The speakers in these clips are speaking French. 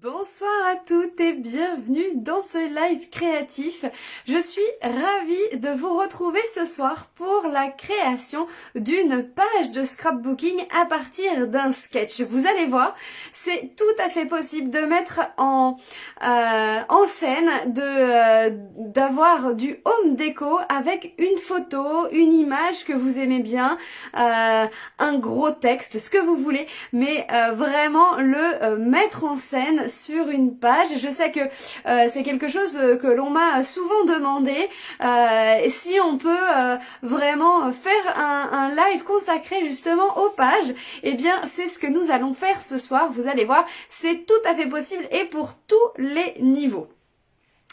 Bonsoir à toutes et bienvenue dans ce live créatif. Je suis ravie de vous retrouver ce soir pour la création d'une page de scrapbooking à partir d'un sketch. Vous allez voir, c'est tout à fait possible de mettre en scène, d'avoir du home déco avec une photo, une image que vous aimez bien, un gros texte, ce que vous voulez, mais vraiment le mettre en scène sur une page. Je sais que c'est quelque chose que l'on m'a souvent demandé, et si on peut vraiment faire un live consacré justement aux pages, eh bien c'est ce que nous allons faire ce soir. Vous allez voir, c'est tout à fait possible et pour tous les niveaux.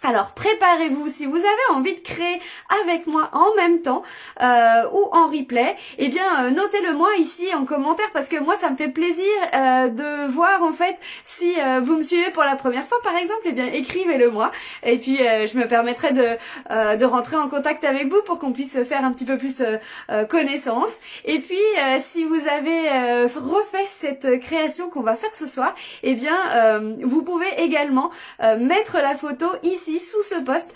Alors préparez-vous, si vous avez envie de créer avec moi en même temps ou en replay, eh bien notez-le moi ici en commentaire, parce que moi ça me fait plaisir de voir en fait si vous me suivez pour la première fois par exemple. Eh bien écrivez-le moi et puis je me permettrai de rentrer en contact avec vous pour qu'on puisse faire un petit peu plus connaissance. Et puis si vous avez refait cette création qu'on va faire ce soir, eh bien vous pouvez également mettre la photo ici sous ce post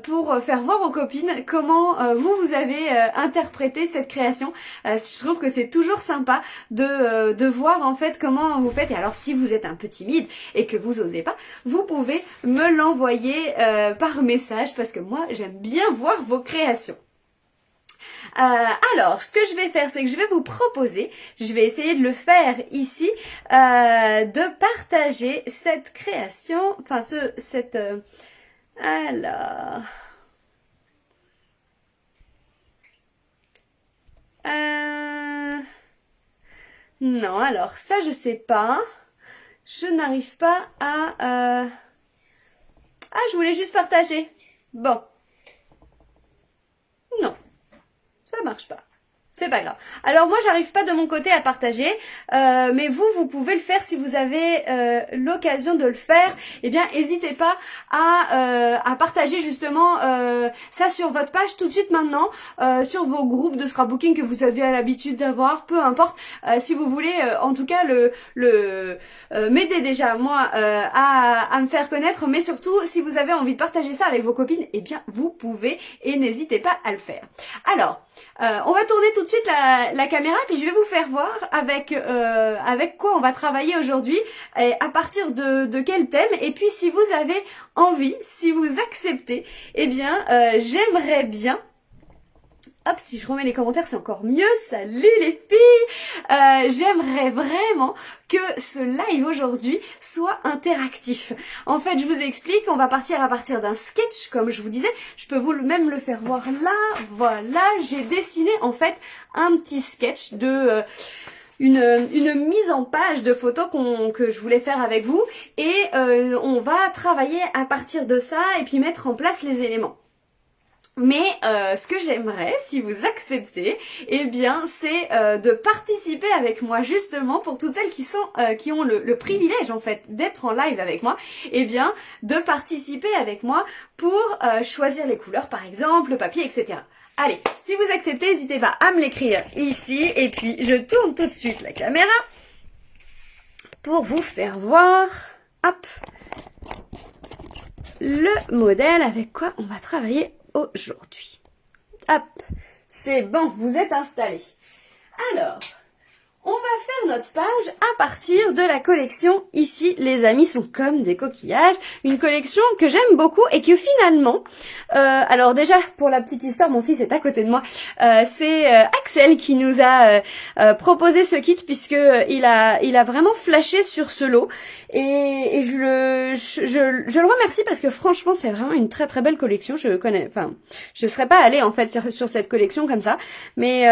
pour faire voir aux copines comment vous avez interprété cette création. Je trouve que c'est toujours sympa de voir en fait comment vous faites. Et alors si vous êtes un peu timide et que vous osez pas, vous pouvez me l'envoyer par message, parce que moi j'aime bien voir vos créations. Alors, ce que je vais faire, c'est que je vais vous proposer, je vais essayer de le faire ici, de partager cette création, enfin alors, non, alors ça je sais pas, je n'arrive pas à, je voulais juste partager, bon, non, ça marche pas. C'est pas grave. Alors moi j'arrive pas de mon côté à partager, mais vous pouvez le faire si vous avez l'occasion de le faire. Eh bien n'hésitez pas à partager justement ça sur votre page tout de suite maintenant, sur vos groupes de scrapbooking que vous avez l'habitude d'avoir, peu importe. Si vous voulez en tout cas m'aider déjà moi à me faire connaître, mais surtout si vous avez envie de partager ça avec vos copines, eh bien vous pouvez et n'hésitez pas à le faire. Alors on va tourner tout de suite la caméra, puis je vais vous faire voir avec quoi on va travailler aujourd'hui, et à partir de quel thème. Et puis si vous avez envie, si vous acceptez, eh bien j'aimerais bien... Hop, si je remets les commentaires, c'est encore mieux. Salut les filles, j'aimerais vraiment que ce live aujourd'hui soit interactif. En fait, je vous explique, on va partir à partir d'un sketch, comme je vous disais. Je peux même le faire voir là. Voilà, j'ai dessiné en fait un petit sketch de... une mise en page de photos que je voulais faire avec vous. Et on va travailler à partir de ça et puis mettre en place les éléments. Mais ce que j'aimerais, si vous acceptez, eh bien c'est de participer avec moi justement, pour toutes celles qui ont le privilège en fait d'être en live avec moi, eh bien de participer avec moi pour choisir les couleurs par exemple, le papier, etc. Allez, si vous acceptez, n'hésitez pas à me l'écrire ici, et puis je tourne tout de suite la caméra pour vous faire voir, hop, le modèle avec quoi on va travailler aujourd'hui. Hop, c'est bon, vous êtes installés. Alors, on va faire notre page à partir de la collection. Ici, les amis sont comme des coquillages. Une collection que j'aime beaucoup et que finalement... alors déjà, pour la petite histoire, mon fils est à côté de moi. C'est Axel qui nous a proposé ce kit, puisque il a vraiment flashé sur ce lot. Et je le remercie, parce que franchement, c'est vraiment une très très belle collection. Je serais pas allée en fait sur cette collection comme ça. Mais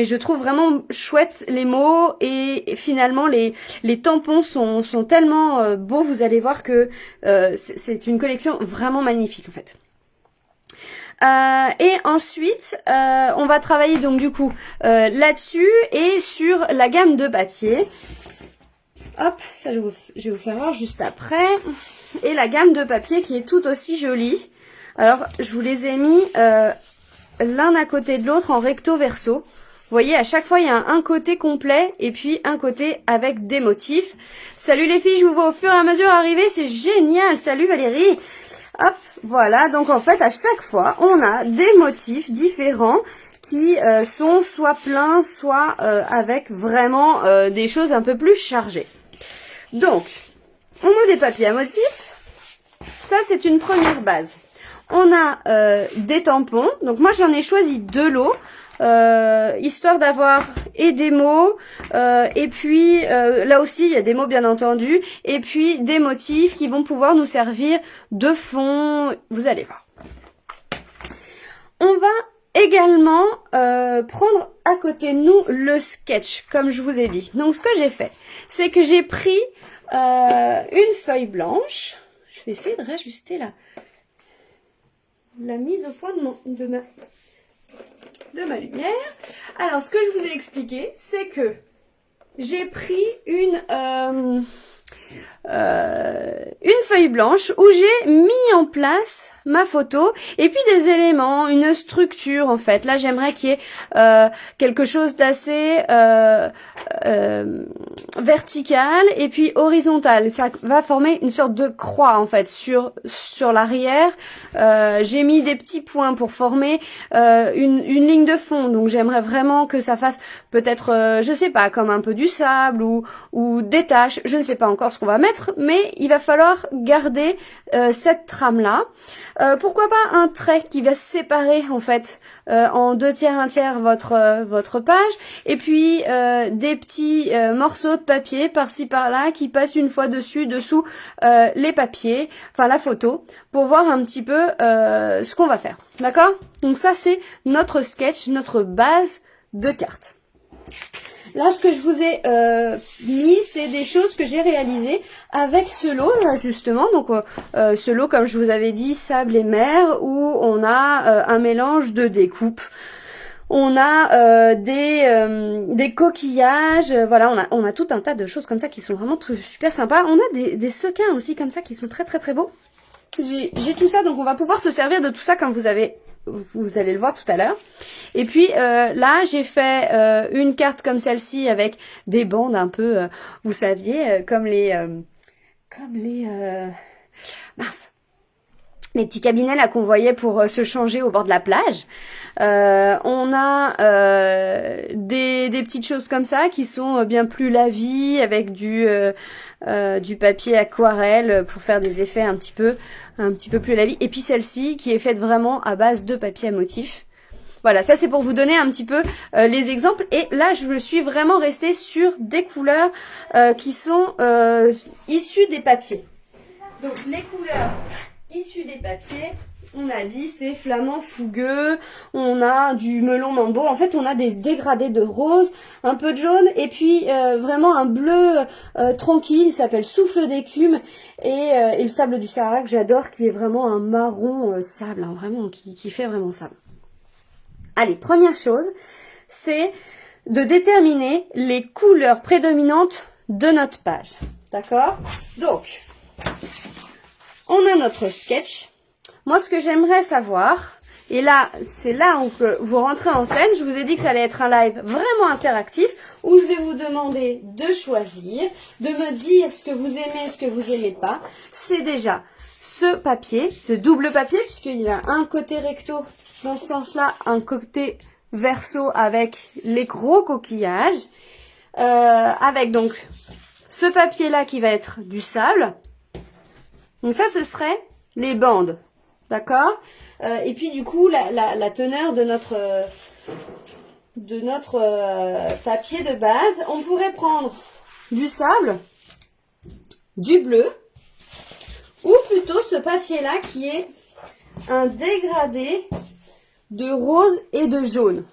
je trouve vraiment chouette les mots. Et finalement les tampons sont tellement beaux, vous allez voir que c'est une collection vraiment magnifique en fait. Et ensuite on va travailler donc du coup là-dessus et sur la gamme de papier. Hop, ça je vais vous faire voir juste après. Et la gamme de papier qui est tout aussi jolie. Alors je vous les ai mis l'un à côté de l'autre en recto verso. voyez, à chaque fois, il y a un côté complet et puis un côté avec des motifs. Salut les filles, je vous vois au fur et à mesure arriver, c'est génial. Salut Valérie. Hop, voilà. Donc en fait, à chaque fois, on a des motifs différents qui sont soit pleins, soit avec vraiment des choses un peu plus chargées. Donc, on a des papiers à motifs. Ça, c'est une première base. On a des tampons. Donc moi, j'en ai choisi 2 lots. Histoire d'avoir et des mots, et puis là aussi il y a des mots bien entendu, et puis des motifs qui vont pouvoir nous servir de fond, vous allez voir. On va également prendre à côté de nous le sketch, comme je vous ai dit. Donc ce que j'ai fait, c'est que j'ai pris une feuille blanche, je vais essayer de rajuster la mise au point de ma lumière. Alors, ce que je vous ai expliqué, c'est que j'ai pris une feuille blanche où j'ai mis en place ma photo et puis des éléments, une structure en fait. Là, j'aimerais qu'il y ait quelque chose d'assez vertical et puis horizontal. Ça va former une sorte de croix en fait sur l'arrière. J'ai mis des petits points pour former une ligne de fond. Donc j'aimerais vraiment que ça fasse peut-être, je sais pas, comme un peu du sable ou des taches. Je ne sais pas encore ce qu'on va mettre, mais il va falloir garder cette trame là. Pourquoi pas un trait qui va séparer en fait en 2 tiers, 1 tiers votre page, et puis des petits morceaux de papier par-ci par-là qui passent une fois dessus, dessous les papiers, enfin la photo, pour voir un petit peu ce qu'on va faire. D'accord? Donc ça c'est notre sketch, notre base de cartes. Là, ce que je vous ai mis, c'est des choses que j'ai réalisées avec ce lot, là, justement. Donc, ce lot, comme je vous avais dit, sable et mer, où on a un mélange de découpes. On a des coquillages, voilà, on a tout un tas de choses comme ça qui sont vraiment super sympas. On a des sequins aussi comme ça qui sont très très très beaux. J'ai tout ça, donc on va pouvoir se servir de tout ça comme vous allez le voir tout à l'heure. Et puis là, j'ai fait une carte comme celle-ci avec des bandes un peu, vous saviez, comme les petits cabinets là qu'on voyait pour se changer au bord de la plage. On a des petites choses comme ça qui sont bien plus la vie, avec du papier aquarelle pour faire des effets un petit peu plus la vie. Et puis celle-ci qui est faite vraiment à base de papier à motifs. Voilà, ça c'est pour vous donner un petit peu les exemples. Et là, je me suis vraiment restée sur des couleurs qui sont issues des papiers. Donc les couleurs issues des papiers, on a dit c'est flamand fougueux, on a du melon mambo, en fait on a des dégradés de rose, un peu de jaune et puis vraiment un bleu tranquille, il s'appelle souffle d'écume et le sable du Sahara que j'adore qui est vraiment un marron sable, hein, vraiment qui fait vraiment sable. Allez, première chose, c'est de déterminer les couleurs prédominantes de notre page, d'accord? Donc, on a notre sketch. Moi, ce que j'aimerais savoir, et là, c'est là où vous rentrez en scène, je vous ai dit que ça allait être un live vraiment interactif, où je vais vous demander de choisir, de me dire ce que vous aimez, ce que vous aimez pas. C'est déjà ce papier, ce double papier, puisqu'il y a un côté recto dans ce sens-là, un côté verso avec les gros coquillages, avec donc ce papier-là qui va être du sable. Donc ça, ce serait les bandes. D'accord? Et puis du coup, la teneur de notre papier de base, on pourrait prendre du sable, du bleu, ou plutôt ce papier-là qui est un dégradé de rose et de jaune.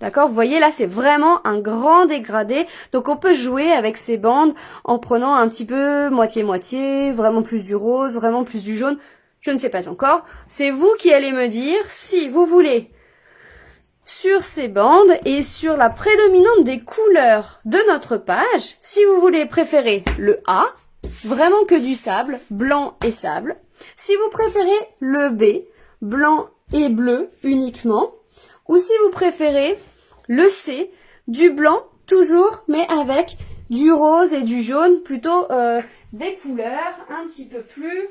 D'accord? Vous voyez là, c'est vraiment un grand dégradé. Donc on peut jouer avec ces bandes en prenant un petit peu moitié-moitié, vraiment plus du rose, vraiment plus du jaune. Je ne sais pas encore. C'est vous qui allez me dire si vous voulez sur ces bandes et sur la prédominante des couleurs de notre page, si vous voulez préférer le A, vraiment que du sable, blanc et sable. Si vous préférez le B, blanc et bleu uniquement. Ou si vous préférez le C, du blanc, toujours, mais avec du rose et du jaune, plutôt des couleurs un petit peu plus,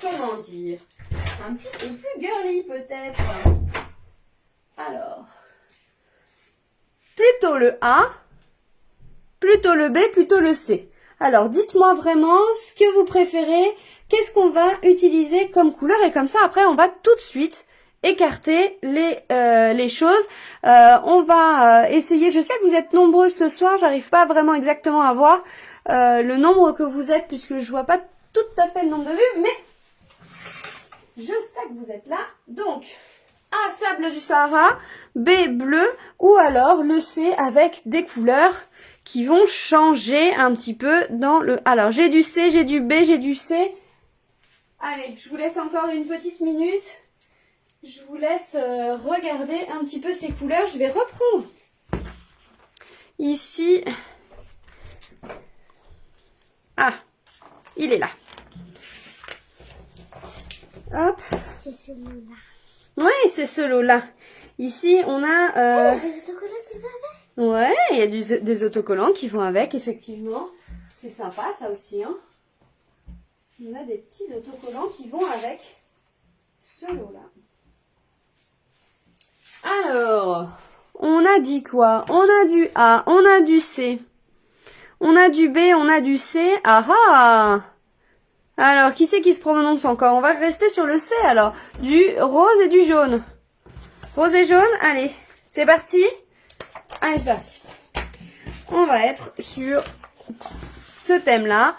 comment dire, un petit peu plus girly peut-être. Alors, plutôt le A, plutôt le B, plutôt le C. Alors, dites-moi vraiment ce que vous préférez, qu'est-ce qu'on va utiliser comme couleur, et comme ça, après, on va tout de suite écarter les choses. On va essayer, je sais que vous êtes nombreux ce soir, j'arrive pas vraiment exactement à voir le nombre que vous êtes, puisque je vois pas tout à fait le nombre de vues, mais je sais que vous êtes là. Donc, A, sable du Sahara, B, bleu, ou alors le C avec des couleurs qui vont changer un petit peu dans le... Alors, j'ai du C, j'ai du B, j'ai du C. Allez, je vous laisse encore une petite minute. Je vous laisse regarder un petit peu ces couleurs. Je vais reprendre ici. Ah, il est là. Hop. C'est ce lot-là. Oui, c'est ce lot-là. Ici, on a... Oh, des autocollants qui vont avec. Ouais, il y a des autocollants qui vont avec, effectivement. C'est sympa, ça aussi. Hein. On a des petits autocollants qui vont avec ce lot-là. Alors, on a dit quoi? On a du A, on a du C. On a du B, on a du C. Ah ah! Alors, qui c'est qui se prononce encore? On va rester sur le C alors. Du rose et du jaune. Rose et jaune, allez, c'est parti. Allez, c'est parti. On va être sur ce thème-là,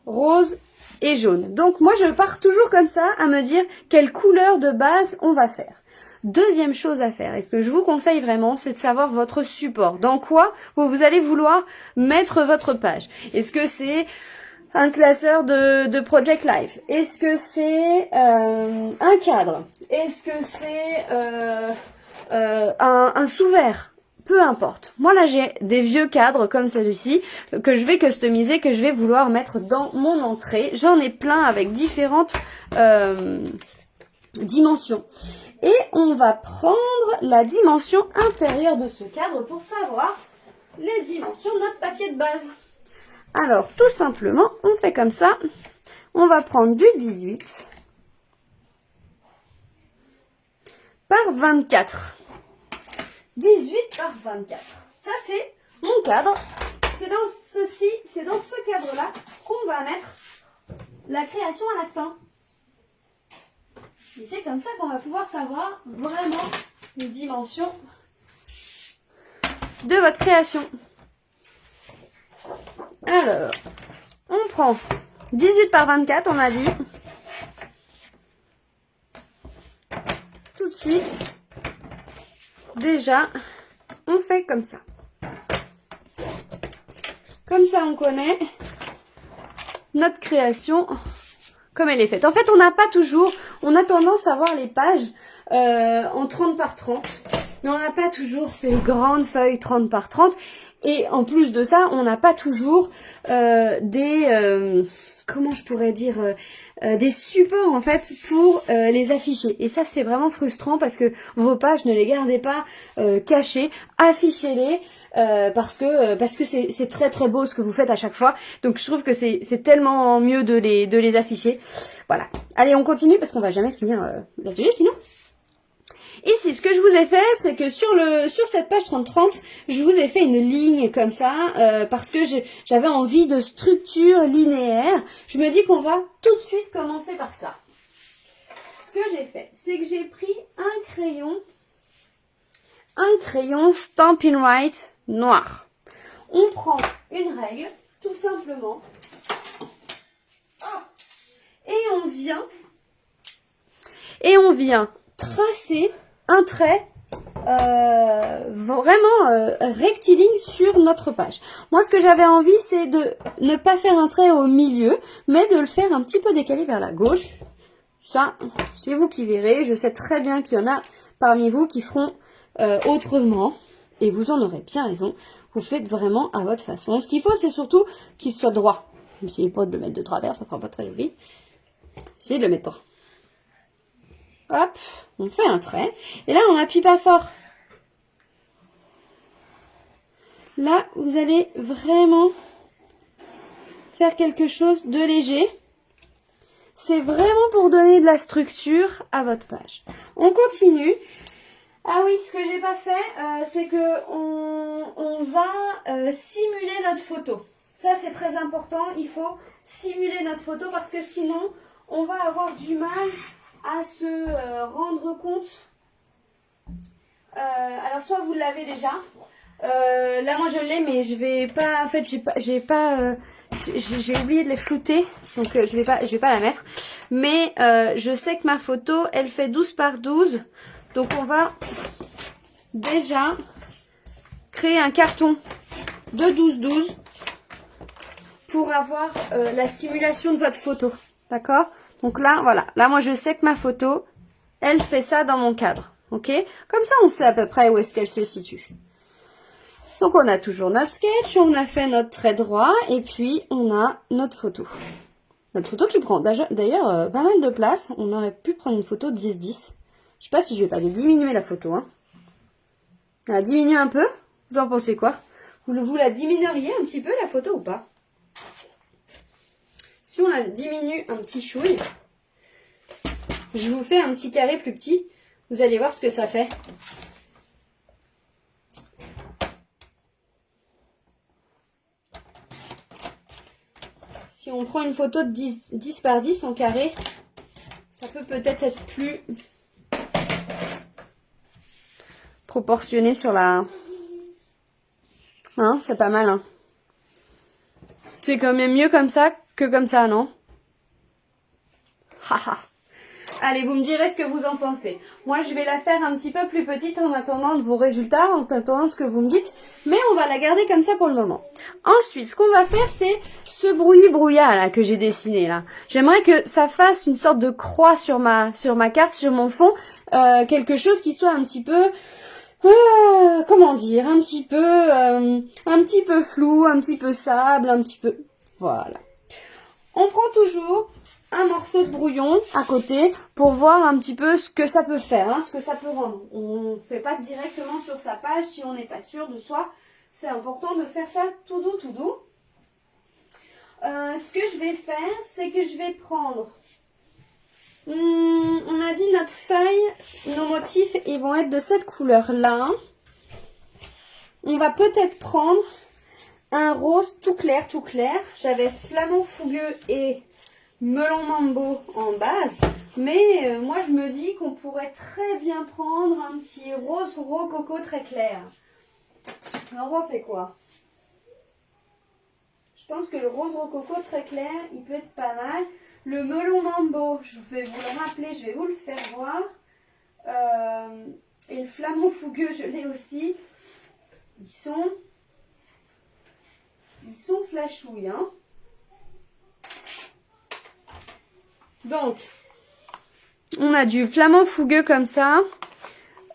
rose et jaune. Donc, moi, je pars toujours comme ça à me dire quelle couleur de base on va faire. Deuxième chose à faire et que je vous conseille vraiment, c'est de savoir votre support. Dans quoi vous allez vouloir mettre votre page. Est-ce que c'est un classeur de Project Life? Est-ce que c'est un cadre? Est-ce que c'est un sous-vert? Peu importe. Moi là j'ai des vieux cadres comme celui-ci que je vais customiser, que je vais vouloir mettre dans mon entrée. J'en ai plein avec différentes dimensions. Et on va prendre la dimension intérieure de ce cadre pour savoir les dimensions de notre papier de base. Alors, tout simplement, on fait comme ça. On va prendre du 18 par 24. 18 par 24. Ça, c'est mon cadre. C'est dans ce cadre-là qu'on va mettre la création à la fin. Et c'est comme ça qu'on va pouvoir savoir vraiment les dimensions de votre création. Alors, on prend 18 par 24, on a dit. Tout de suite, déjà, on fait comme ça. Comme ça, on connaît notre création comme elle est faite. En fait, on n'a pas toujours, on a tendance à voir les pages en 30 par 30, mais on n'a pas toujours ces grandes feuilles 30 par 30. Et en plus de ça, on n'a pas toujours comment je pourrais dire, des supports en fait pour les afficher. Et ça, c'est vraiment frustrant parce que vos pages, ne les gardez pas cachées, affichez-les parce que c'est très très beau ce que vous faites à chaque fois. Donc je trouve que c'est tellement mieux de les afficher. Voilà. Allez, on continue parce qu'on va jamais finir l'atelier sinon. Ici, ce que je vous ai fait, c'est que sur cette page 30-30, je vous ai fait une ligne comme ça, parce que j'avais envie de structure linéaire. Je me dis qu'on va tout de suite commencer par ça. Ce que j'ai fait, c'est que j'ai pris un crayon Stampin' Write noir. On prend une règle, tout simplement, et on vient tracer un trait vraiment rectiligne sur notre page. Moi, ce que j'avais envie, c'est de ne pas faire un trait au milieu, mais de le faire un petit peu décalé vers la gauche. Ça, c'est vous qui verrez. Je sais très bien qu'il y en a parmi vous qui feront autrement, et vous en aurez bien raison. Vous faites vraiment à votre façon. Ce qu'il faut, c'est surtout qu'il soit droit. N'essayez pas de le mettre de travers, ça fera pas très joli. Essayez de le mettre droit. Hop, on fait un trait. Et là, on n'appuie pas fort. Là, vous allez vraiment faire quelque chose de léger. C'est vraiment pour donner de la structure à votre page. On continue. Ah oui, ce que j'ai pas fait, c'est que on va simuler notre photo. Ça, c'est très important. Il faut simuler notre photo parce que sinon, on va avoir du mal à se rendre compte. Alors, soit vous l'avez déjà. Là, moi, je l'ai, mais je vais pas. En fait, j'ai oublié de les flouter, donc je vais pas la mettre. Mais je sais que ma photo, elle fait 12 par 12. Donc on va déjà créer un carton de 12-12 pour avoir la simulation de votre photo. D'accord? Donc là, voilà. Là, moi, je sais que ma photo, elle fait ça dans mon cadre. Ok? Comme ça, on sait à peu près où est-ce qu'elle se situe. Donc on a toujours notre sketch, on a fait notre trait droit et puis on a notre photo. Notre photo qui prend d'ailleurs pas mal de place. On aurait pu prendre une photo de 10-10. Je sais pas si je vais pas diminuer la photo. Hein. La diminuer un peu. Vous en pensez quoi? Vous la diminueriez un petit peu la photo ou pas? Si on la diminue un petit chouille, je vous fais un petit carré plus petit. Vous allez voir ce que ça fait. Si on prend une photo de 10 par 10 en carré, ça peut peut-être être plus proportionné sur la... Hein, c'est pas mal, hein. C'est quand même mieux comme ça que comme ça, non? Haha. Allez, vous me direz ce que vous en pensez. Moi, je vais la faire un petit peu plus petite en attendant vos résultats, en attendant ce que vous me dites. Mais on va la garder comme ça pour le moment. Ensuite, ce qu'on va faire, c'est ce brouillis-brouillard là que j'ai dessiné là. J'aimerais que ça fasse une sorte de croix sur ma carte, sur mon fond. Quelque chose qui soit un petit peu... comment dire, un petit peu flou, un petit peu sable, un petit peu... Voilà. On prend toujours un morceau de brouillon à côté pour voir un petit peu ce que ça peut faire, hein, ce que ça peut rendre. On ne fait pas directement sur sa page si on n'est pas sûr de soi. C'est important de faire ça tout doux, tout doux. Ce que je vais faire, c'est que je vais prendre... on a dit notre feuille, nos motifs, ils vont être de cette couleur-là. On va peut-être prendre un rose tout clair, tout clair. J'avais flamant fougueux et melon mambo en base. Mais moi, je me dis qu'on pourrait très bien prendre un petit rose rococo très clair. Alors, on fait quoi? Je pense que le rose rococo très clair, il peut être pas mal. Le melon mambo, je vais vous le rappeler, je vais vous le faire voir. Et le flamant fougueux, je l'ai aussi. Ils sont flashouilles, hein. Donc, on a du flamant fougueux comme ça.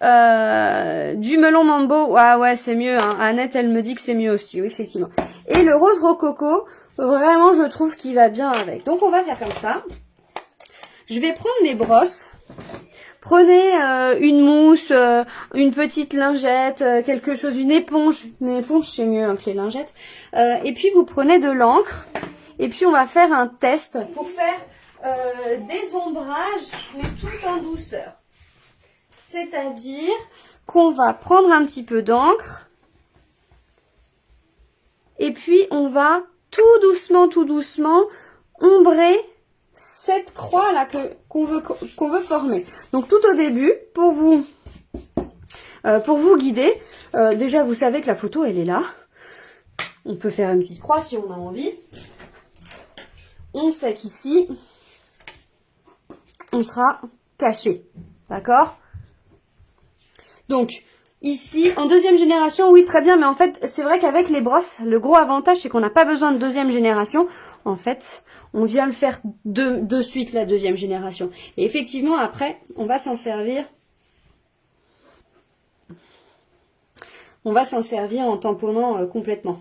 Du melon mambo. Ah ouais, c'est mieux. Hein. Annette, elle me dit que c'est mieux aussi. Oui, effectivement. Et le rose rococo, vraiment, je trouve qu'il va bien avec. Donc, on va faire comme ça. Je vais prendre mes brosses. Prenez une mousse, une petite lingette, quelque chose, une éponge. Une éponge, c'est mieux hein, que les lingettes. Et puis, vous prenez de l'encre. Et puis, on va faire un test pour faire des ombrages, mais tout en douceur. C'est-à-dire qu'on va prendre un petit peu d'encre. Et puis, on va tout doucement ombrer cette croix là qu'on veut former. Donc tout au début, pour vous guider, déjà vous savez que la photo elle est là. On peut faire une petite croix si on a envie. On sait qu'ici, on sera caché. D'accord? Donc ici, en deuxième génération, oui très bien, mais en fait c'est vrai qu'avec les brosses, le gros avantage c'est qu'on n'a pas besoin de deuxième génération. En fait, on vient le faire de suite la deuxième génération. Et effectivement, après, on va s'en servir. On va s'en servir en tamponnant complètement.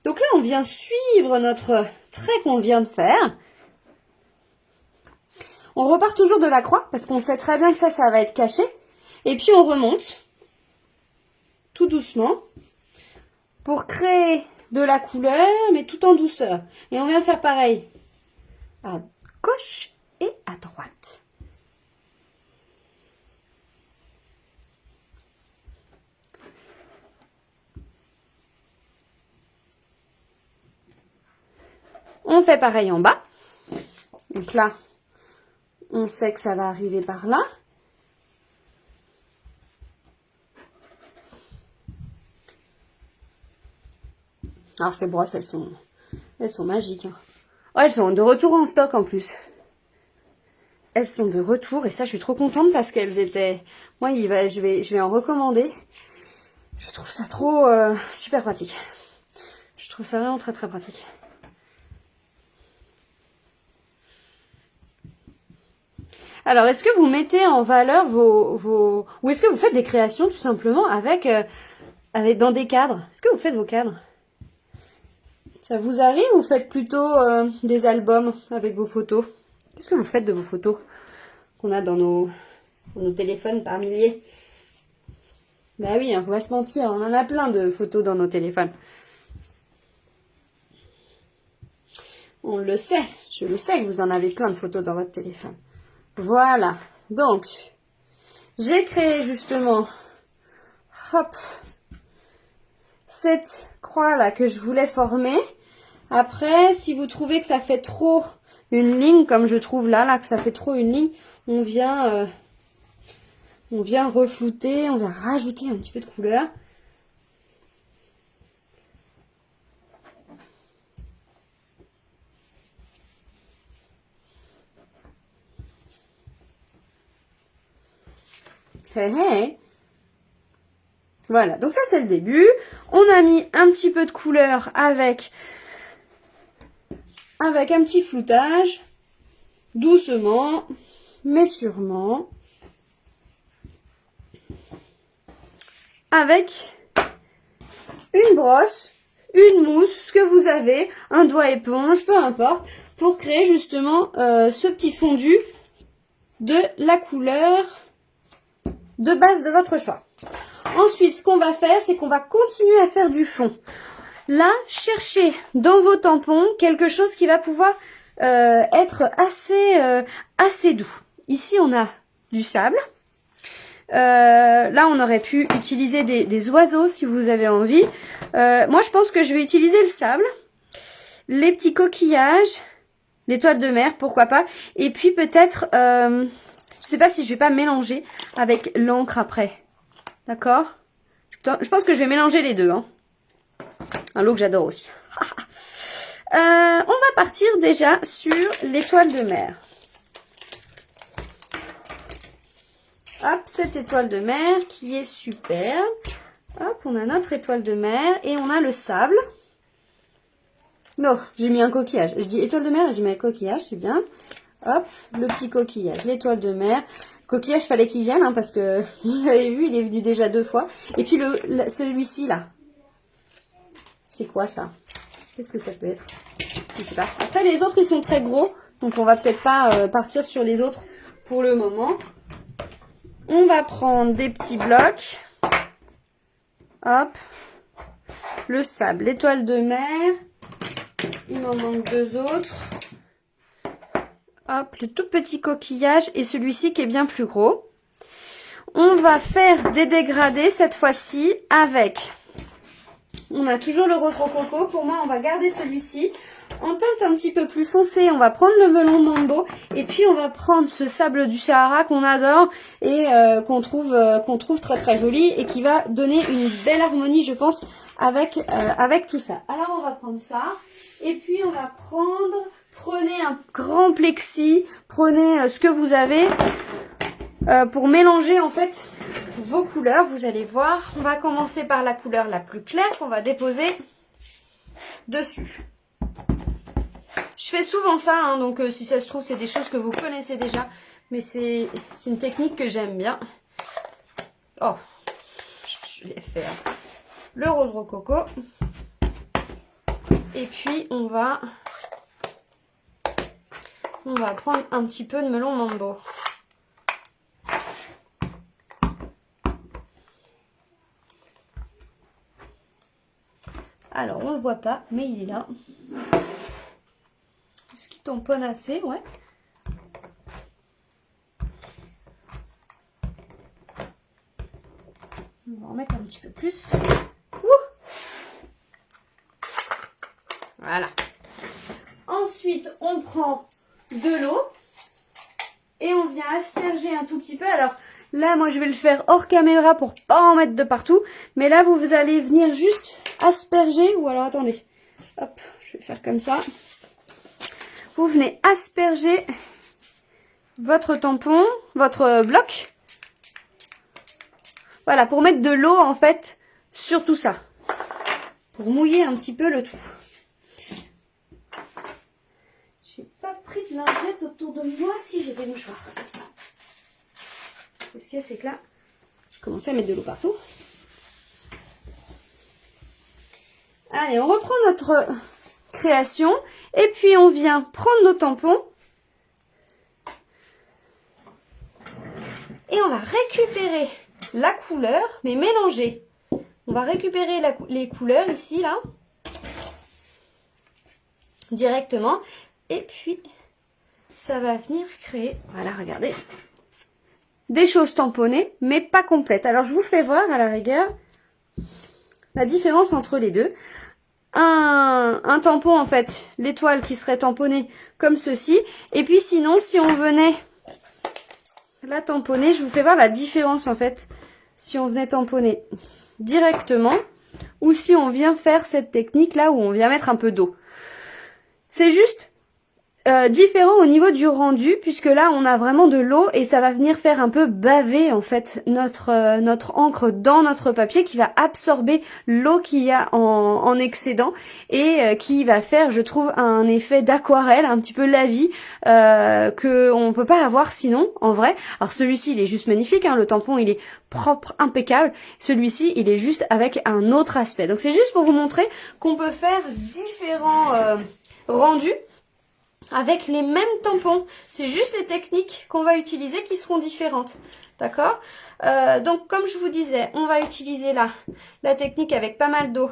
Donc là, on vient suivre notre trait qu'on vient de faire. On repart toujours de la croix, parce qu'on sait très bien que ça va être caché. Et puis, on remonte. tout doucement, pour créer de la couleur, mais tout en douceur. Et on vient faire pareil à gauche et à droite. On fait pareil en bas. Donc là, on sait que ça va arriver par là. Alors ces brosses, elles sont magiques. Hein. Oh, elles sont de retour en stock en plus. Elles sont de retour et ça, je suis trop contente parce qu'elles étaient... Moi, je vais en recommander. Je trouve ça trop super pratique. Je trouve ça vraiment très très pratique. Alors, est-ce que vous mettez en valeur vos... Ou est-ce que vous faites des créations tout simplement avec dans des cadres? Est-ce que vous faites vos cadres? Ça vous arrive ou vous faites plutôt des albums avec vos photos? Qu'est-ce que vous faites de vos photos qu'on a dans nos téléphones par milliers? Bah oui, hein, faut pas se mentir, on en a plein de photos dans nos téléphones. On le sait, je le sais que vous en avez plein de photos dans votre téléphone. Voilà, donc, j'ai créé justement, hop, cette croix-là que je voulais former. Après, si vous trouvez que ça fait trop une ligne, comme je trouve là que ça fait trop une ligne, on vient reflouter, on vient rajouter un petit peu de couleur. Hey, hey. Voilà, donc ça c'est le début. On a mis un petit peu de couleur avec un petit floutage, doucement, mais sûrement, avec une brosse, une mousse, ce que vous avez, un doigt éponge, peu importe, pour créer justement ce petit fondu de la couleur de base de votre choix. Ensuite, ce qu'on va faire, c'est qu'on va continuer à faire du fond. Là, cherchez dans vos tampons quelque chose qui va pouvoir être assez doux. Ici, on a du sable. Là, on aurait pu utiliser des oiseaux si vous avez envie. Moi, je pense que je vais utiliser le sable, les petits coquillages, l'étoile de mer, pourquoi pas. Et puis peut-être, je sais pas si je vais pas mélanger avec l'encre après. D'accord? Je pense que je vais mélanger les deux. Hein. Un lot que j'adore aussi. On va partir déjà sur l'étoile de mer. Hop, cette étoile de mer qui est superbe. Hop, on a notre étoile de mer et on a le sable. Non, j'ai mis un coquillage. Je dis étoile de mer et j'ai mis un coquillage, c'est bien. Hop, le petit coquillage, l'étoile de mer. Coquillage, fallait qu'il vienne, hein, parce que vous avez vu, il est venu déjà 2 fois. Et puis celui-ci, là. C'est quoi ça? Qu'est-ce que ça peut être? Je sais pas. Après, les autres, ils sont très gros. Donc, on va peut-être pas partir sur les autres pour le moment. On va prendre des petits blocs. Hop. Le sable, l'étoile de mer. Il m'en manque 2 autres. Hop, le tout petit coquillage et celui-ci qui est bien plus gros. On va faire des dégradés cette fois-ci avec... On a toujours le rose rococo. Pour moi, on va garder celui-ci. En teinte un petit peu plus foncée, on va prendre le melon mambo. Et puis, on va prendre ce sable du Sahara qu'on adore et qu'on trouve très très joli et qui va donner une belle harmonie, je pense, avec tout ça. Alors, on va prendre ça. Et puis, on va prendre... Prenez un grand plexi, prenez ce que vous avez pour mélanger en fait vos couleurs. Vous allez voir, on va commencer par la couleur la plus claire qu'on va déposer dessus. Je fais souvent ça, hein, donc si ça se trouve c'est des choses que vous connaissez déjà, mais c'est une technique que j'aime bien. Oh, je vais faire le rose rococo. Et puis on va prendre un petit peu de melon mambo. Alors, on le voit pas, mais il est là. Est-ce qu'il tamponne assez? Ouais. On va en mettre un petit peu plus. Voilà. Ensuite, on prend de l'eau et on vient asperger un tout petit peu. Alors là, moi, je vais le faire hors caméra pour pas en mettre de partout. Mais là, vous allez venir juste asperger. Ou alors, attendez. Hop, je vais faire comme ça. Vous venez asperger votre tampon, votre bloc. Voilà, pour mettre de l'eau, en fait, sur tout ça. Pour mouiller un petit peu le tout. J'ai pas pris de lingette autour de moi. Si, j'ai des mouchoirs. Ce qu'il y a, c'est que là, j'ai commencé à mettre de l'eau partout. Allez, on reprend notre création. Et puis, on vient prendre nos tampons. Et on va récupérer la couleur, mais mélanger. On va récupérer les couleurs ici, là. Directement. Et puis, ça va venir créer, voilà, regardez, des choses tamponnées, mais pas complètes. Alors, je vous fais voir, à la rigueur, la différence entre les deux. Un tampon, en fait, l'étoile qui serait tamponnée comme ceci. Et puis, sinon, si on venait la tamponner, je vous fais voir la différence, en fait, si on venait tamponner directement ou si on vient faire cette technique-là où on vient mettre un peu d'eau. C'est juste différent au niveau du rendu, puisque là on a vraiment de l'eau et ça va venir faire un peu baver en fait notre encre dans notre papier, qui va absorber l'eau qu'il y a en excédent et qui va faire, je trouve, un effet d'aquarelle, un petit peu lavis, que on peut pas avoir sinon en vrai. Alors celui-ci il est juste magnifique, hein, le tampon il est propre, impeccable. Celui-ci il est juste avec un autre aspect. Donc c'est juste pour vous montrer qu'on peut faire différents rendus avec les mêmes tampons. C'est juste les techniques qu'on va utiliser qui seront différentes. D'accord? Donc, comme je vous disais, on va utiliser là la technique avec pas mal d'eau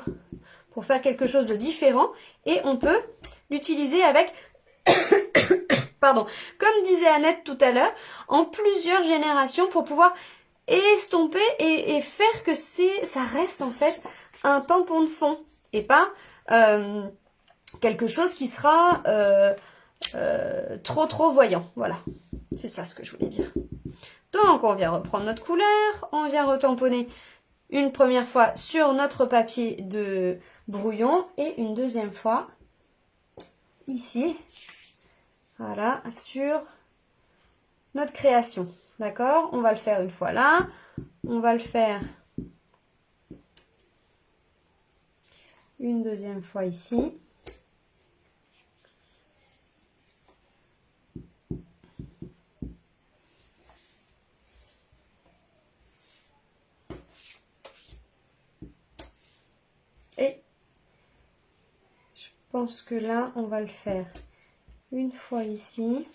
pour faire quelque chose de différent. Et on peut l'utiliser avec, pardon, comme disait Annette tout à l'heure, en plusieurs générations pour pouvoir estomper et faire que ça reste en fait un tampon de fond et pas quelque chose qui sera trop voyant. Voilà, c'est ça ce que je voulais dire. Donc on vient reprendre notre couleur, on vient retamponner une première fois sur notre papier de brouillon et une deuxième fois ici, voilà, sur notre création. D'accord? On va le faire une fois là, on va le faire une deuxième fois ici. Et je pense que là, on va le faire une fois ici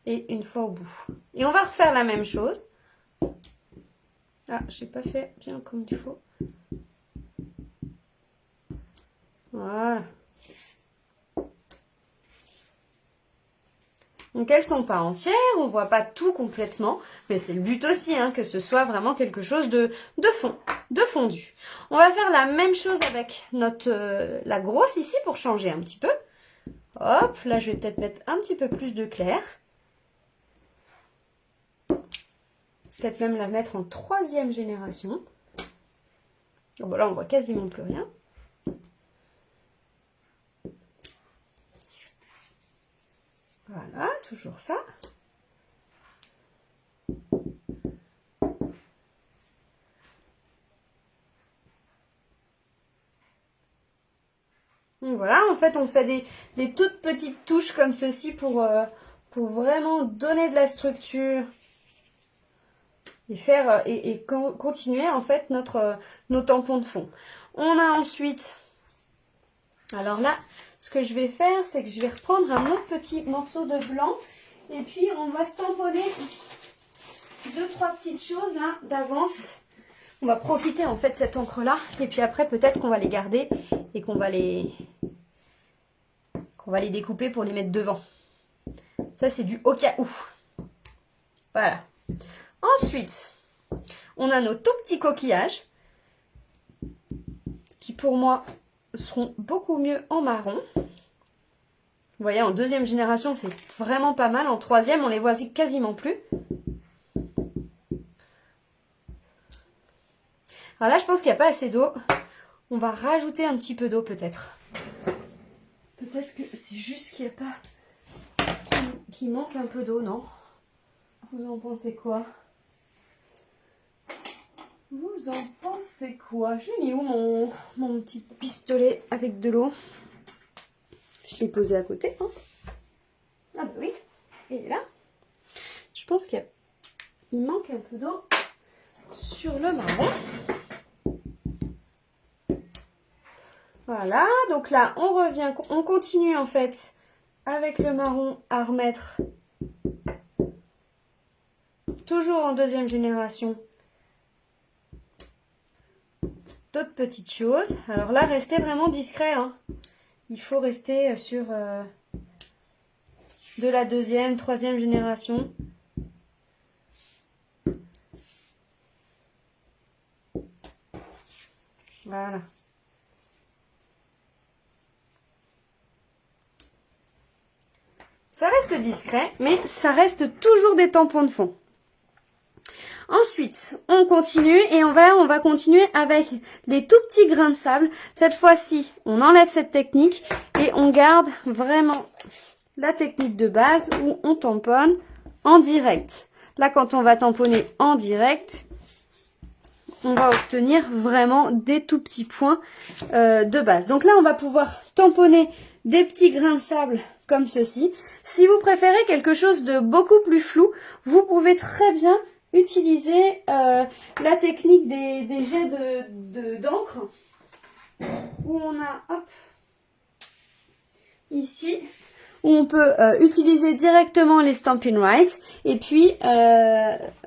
et une fois au bout. Et on va refaire la même chose. Ah, j'ai pas fait bien comme il faut. Voilà. Donc elles sont pas entières, on voit pas tout complètement, mais c'est le but aussi, hein, que ce soit vraiment quelque chose de fond, de fondu. On va faire la même chose avec la grosse ici pour changer un petit peu. Hop, là je vais peut-être mettre un petit peu plus de clair. Peut-être même la mettre en 3e génération. Bon, là on voit quasiment plus rien. Voilà, toujours ça. Donc voilà, en fait, on fait des toutes petites touches comme ceci pour vraiment donner de la structure et faire continuer en fait nos tampons de fond. On a ensuite, alors là, ce que je vais faire, c'est que je vais reprendre un autre petit morceau de blanc et puis on va se tamponner 2-3 petites choses là d'avance On va profiter en fait de cette encre là et puis après peut-être qu'on va les garder et qu'on va les découper pour les mettre devant. Ça c'est du au cas où. Voilà. Ensuite, on a nos tout petits coquillages qui pour moi seront beaucoup mieux en marron. Vous voyez, en deuxième génération, c'est vraiment pas mal. En troisième, on les voit quasiment plus. Alors là, je pense qu'il n'y a pas assez d'eau. On va rajouter un petit peu d'eau peut-être. Peut-être que c'est juste qu'il n'y a pas... qu'il manque un peu d'eau, non? Vous en pensez quoi? Vous en pensez quoi? J'ai mis où mon petit pistolet avec de l'eau? Je l'ai posé à côté. Hein. Ah bah oui, il est là. Je pense qu'il manque un peu d'eau sur le marron. Voilà, donc là on revient, on continue en fait avec le marron à remettre toujours en deuxième génération d'autres petites choses. Alors là restez vraiment discret, hein. Il faut rester sur de la deuxième, troisième génération. Voilà. Ça reste discret, mais ça reste toujours des tampons de fond. Ensuite, on continue et on va continuer avec les tout petits grains de sable. Cette fois-ci, on enlève cette technique et on garde vraiment la technique de base où on tamponne en direct. Là, quand on va tamponner en direct, on va obtenir vraiment des tout petits points de base. Donc là, on va pouvoir tamponner des petits grains de sable comme ceci. Si vous préférez quelque chose de beaucoup plus flou, vous pouvez très bien utiliser la technique des jets d'encre où on a, hop, ici, où on peut utiliser directement les Stampin' Right et puis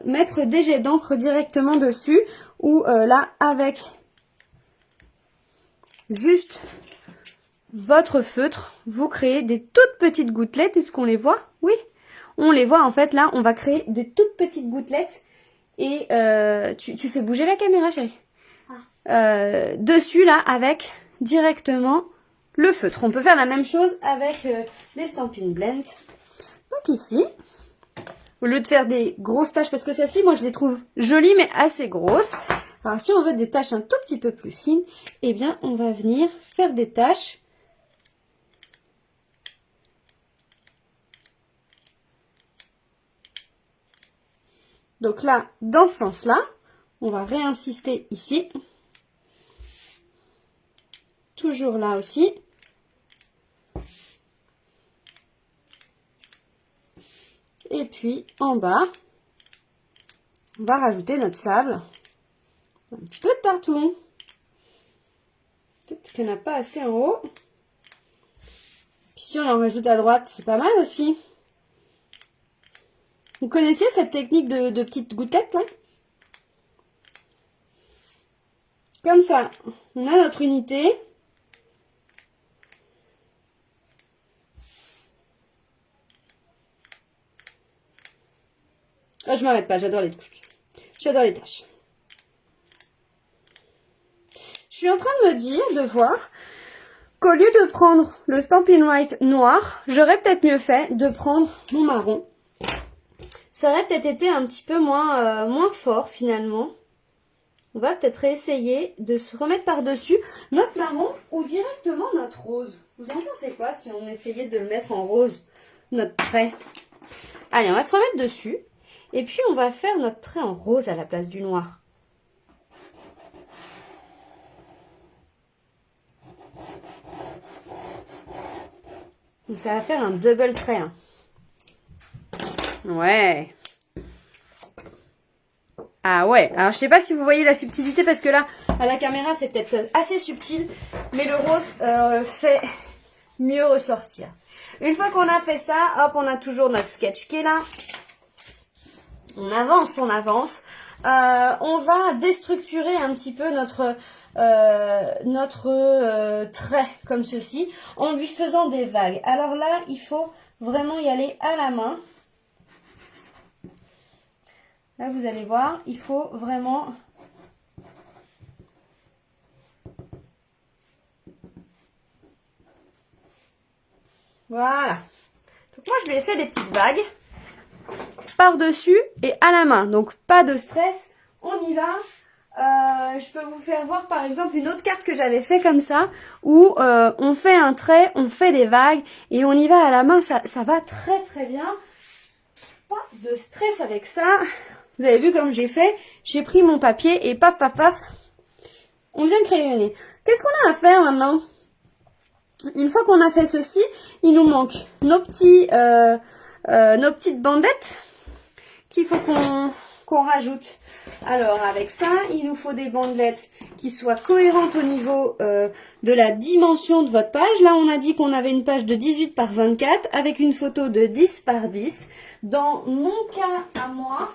mettre des jets d'encre directement dessus ou là avec juste votre feutre, vous créez des toutes petites gouttelettes. Est-ce qu'on les voit? Oui, on les voit en fait. Là, on va créer des toutes petites gouttelettes et tu fais bouger la caméra, chérie. Dessus là avec directement le feutre. On peut faire la même chose avec les Stampin' Blend. Donc ici, au lieu de faire des grosses taches, parce que celles-ci, moi je les trouve jolies mais assez grosses. Alors si on veut des taches un tout petit peu plus fines, eh bien on va venir faire des taches. Donc là, dans ce sens-là, on va réinsister ici. Toujours là aussi. Et puis en bas, on va rajouter notre sable. Un petit peu de partout. Peut-être qu'il n'y en a pas assez en haut. Puis si on en rajoute à droite, c'est pas mal aussi. Vous connaissiez cette technique de petites gouttelettes là? Comme ça, on a notre unité. Ah, je m'arrête pas, j'adore les touches. J'adore les tâches. Je suis en train de me dire, de voir, qu'au lieu de prendre le Stampin' Right noir, j'aurais peut-être mieux fait de prendre mon marron. Ça aurait peut-être été un petit peu moins fort finalement. On va peut-être essayer de se remettre par-dessus notre marron ou directement notre rose. Vous en pensez quoi si on essayait de le mettre en rose, notre trait? Allez, on va se remettre dessus. Et puis on va faire notre trait en rose à la place du noir. Donc ça va faire un double trait. Hein. Ouais. Ah ouais. Alors je sais pas si vous voyez la subtilité parce que là, à la caméra, c'est peut-être assez subtil. Mais le rose fait mieux ressortir. Une fois qu'on a fait ça, hop, on a toujours notre sketch qui est là. On avance, on avance. on va déstructurer un petit peu notre trait comme ceci en lui faisant des vagues. Alors là, il faut vraiment y aller à la main. Là, vous allez voir, il faut vraiment... Voilà. Donc moi, je lui ai fait des petites vagues par-dessus et à la main. Donc, pas de stress. On y va. Je peux vous faire voir, par exemple, une autre carte que j'avais fait comme ça, où on fait un trait, on fait des vagues et on y va à la main. Ça va très, très bien. Pas de stress avec ça. Vous avez vu comme j'ai fait. J'ai pris mon papier et paf, paf, paf. On vient crayonner. Qu'est-ce qu'on a à faire maintenant ? Une fois qu'on a fait ceci, il nous manque nos petites bandelettes qu'il faut qu'on rajoute. Alors avec ça, il nous faut des bandelettes qui soient cohérentes au niveau de la dimension de votre page. Là, on a dit qu'on avait une page de 18 par 24 avec une photo de 10 par 10. Dans mon cas à moi,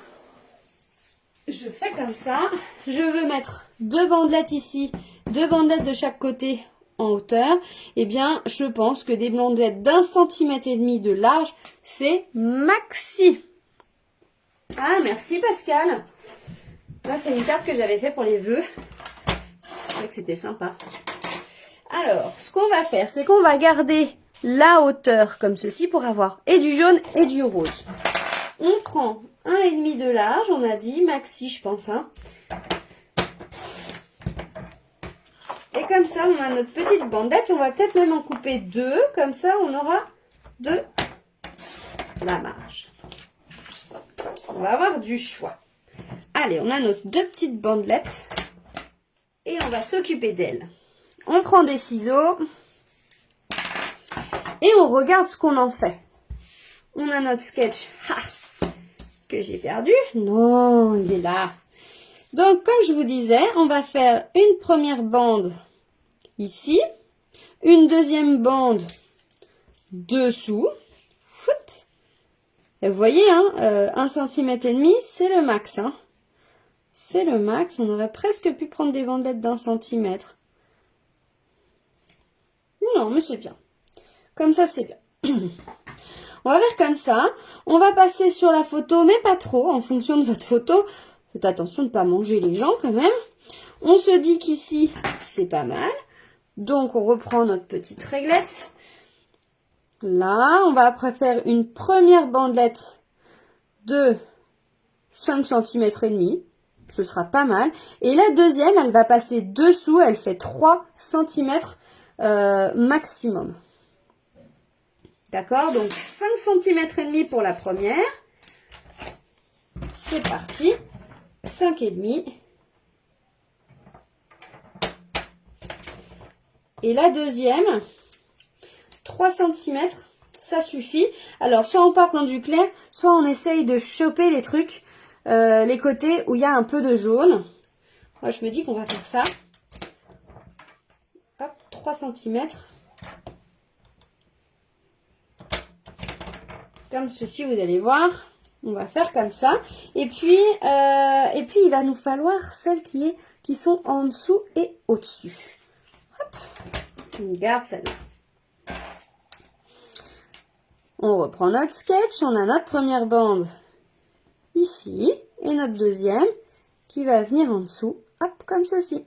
je fais comme ça. Je veux mettre 2 bandelettes ici, 2 bandelettes de chaque côté en hauteur. Eh bien, je pense que des bandelettes d'1,5 cm de large, c'est maxi. Ah, merci Pascal. Là, c'est une carte que j'avais fait pour les vœux. C'est vrai que c'était sympa. Alors, ce qu'on va faire, c'est qu'on va garder la hauteur comme ceci pour avoir et du jaune et du rose. On prend 1,5 de large, on a dit, maxi, je pense. Hein. Et comme ça, on a notre petite bandelette. On va peut-être même en couper 2. Comme ça, on aura de la marge. On va avoir du choix. Allez, on a nos 2 petites bandelettes. Et on va s'occuper d'elles. On prend des ciseaux. Et on regarde ce qu'on en fait. On a notre sketch. Que j'ai perdu. Non, il est là. Donc, comme je vous disais, on va faire une première bande ici, une deuxième bande dessous. Et vous voyez, hein, 1,5 cm, c'est le max. Hein. C'est le max. On aurait presque pu prendre des bandelettes d'1 centimètre. Non, mais c'est bien. Comme ça, c'est bien. On va faire comme ça. On va passer sur la photo, mais pas trop, en fonction de votre photo. Faites attention de ne pas manger les gens quand même. On se dit qu'ici, c'est pas mal. Donc, on reprend notre petite réglette. Là, on va après faire une première bandelette de 5 cm et demi. Ce sera pas mal. Et la deuxième, elle va passer dessous. Elle fait 3 cm maximum. D'accord? Donc, 5 cm et demi pour la première. C'est parti. 5 et demi. Et la deuxième, 3 cm, ça suffit. Alors, soit on part dans du clair, soit on essaye de choper les trucs, les côtés où il y a un peu de jaune. Moi, je me dis qu'on va faire ça. Hop, 3 cm. Comme ceci, vous allez voir. On va faire comme ça. Et puis il va nous falloir celles qui sont en dessous et au-dessus. Hop. On garde celle-là. On reprend notre sketch. On a notre première bande ici. Et notre deuxième qui va venir en dessous. Hop, comme ceci.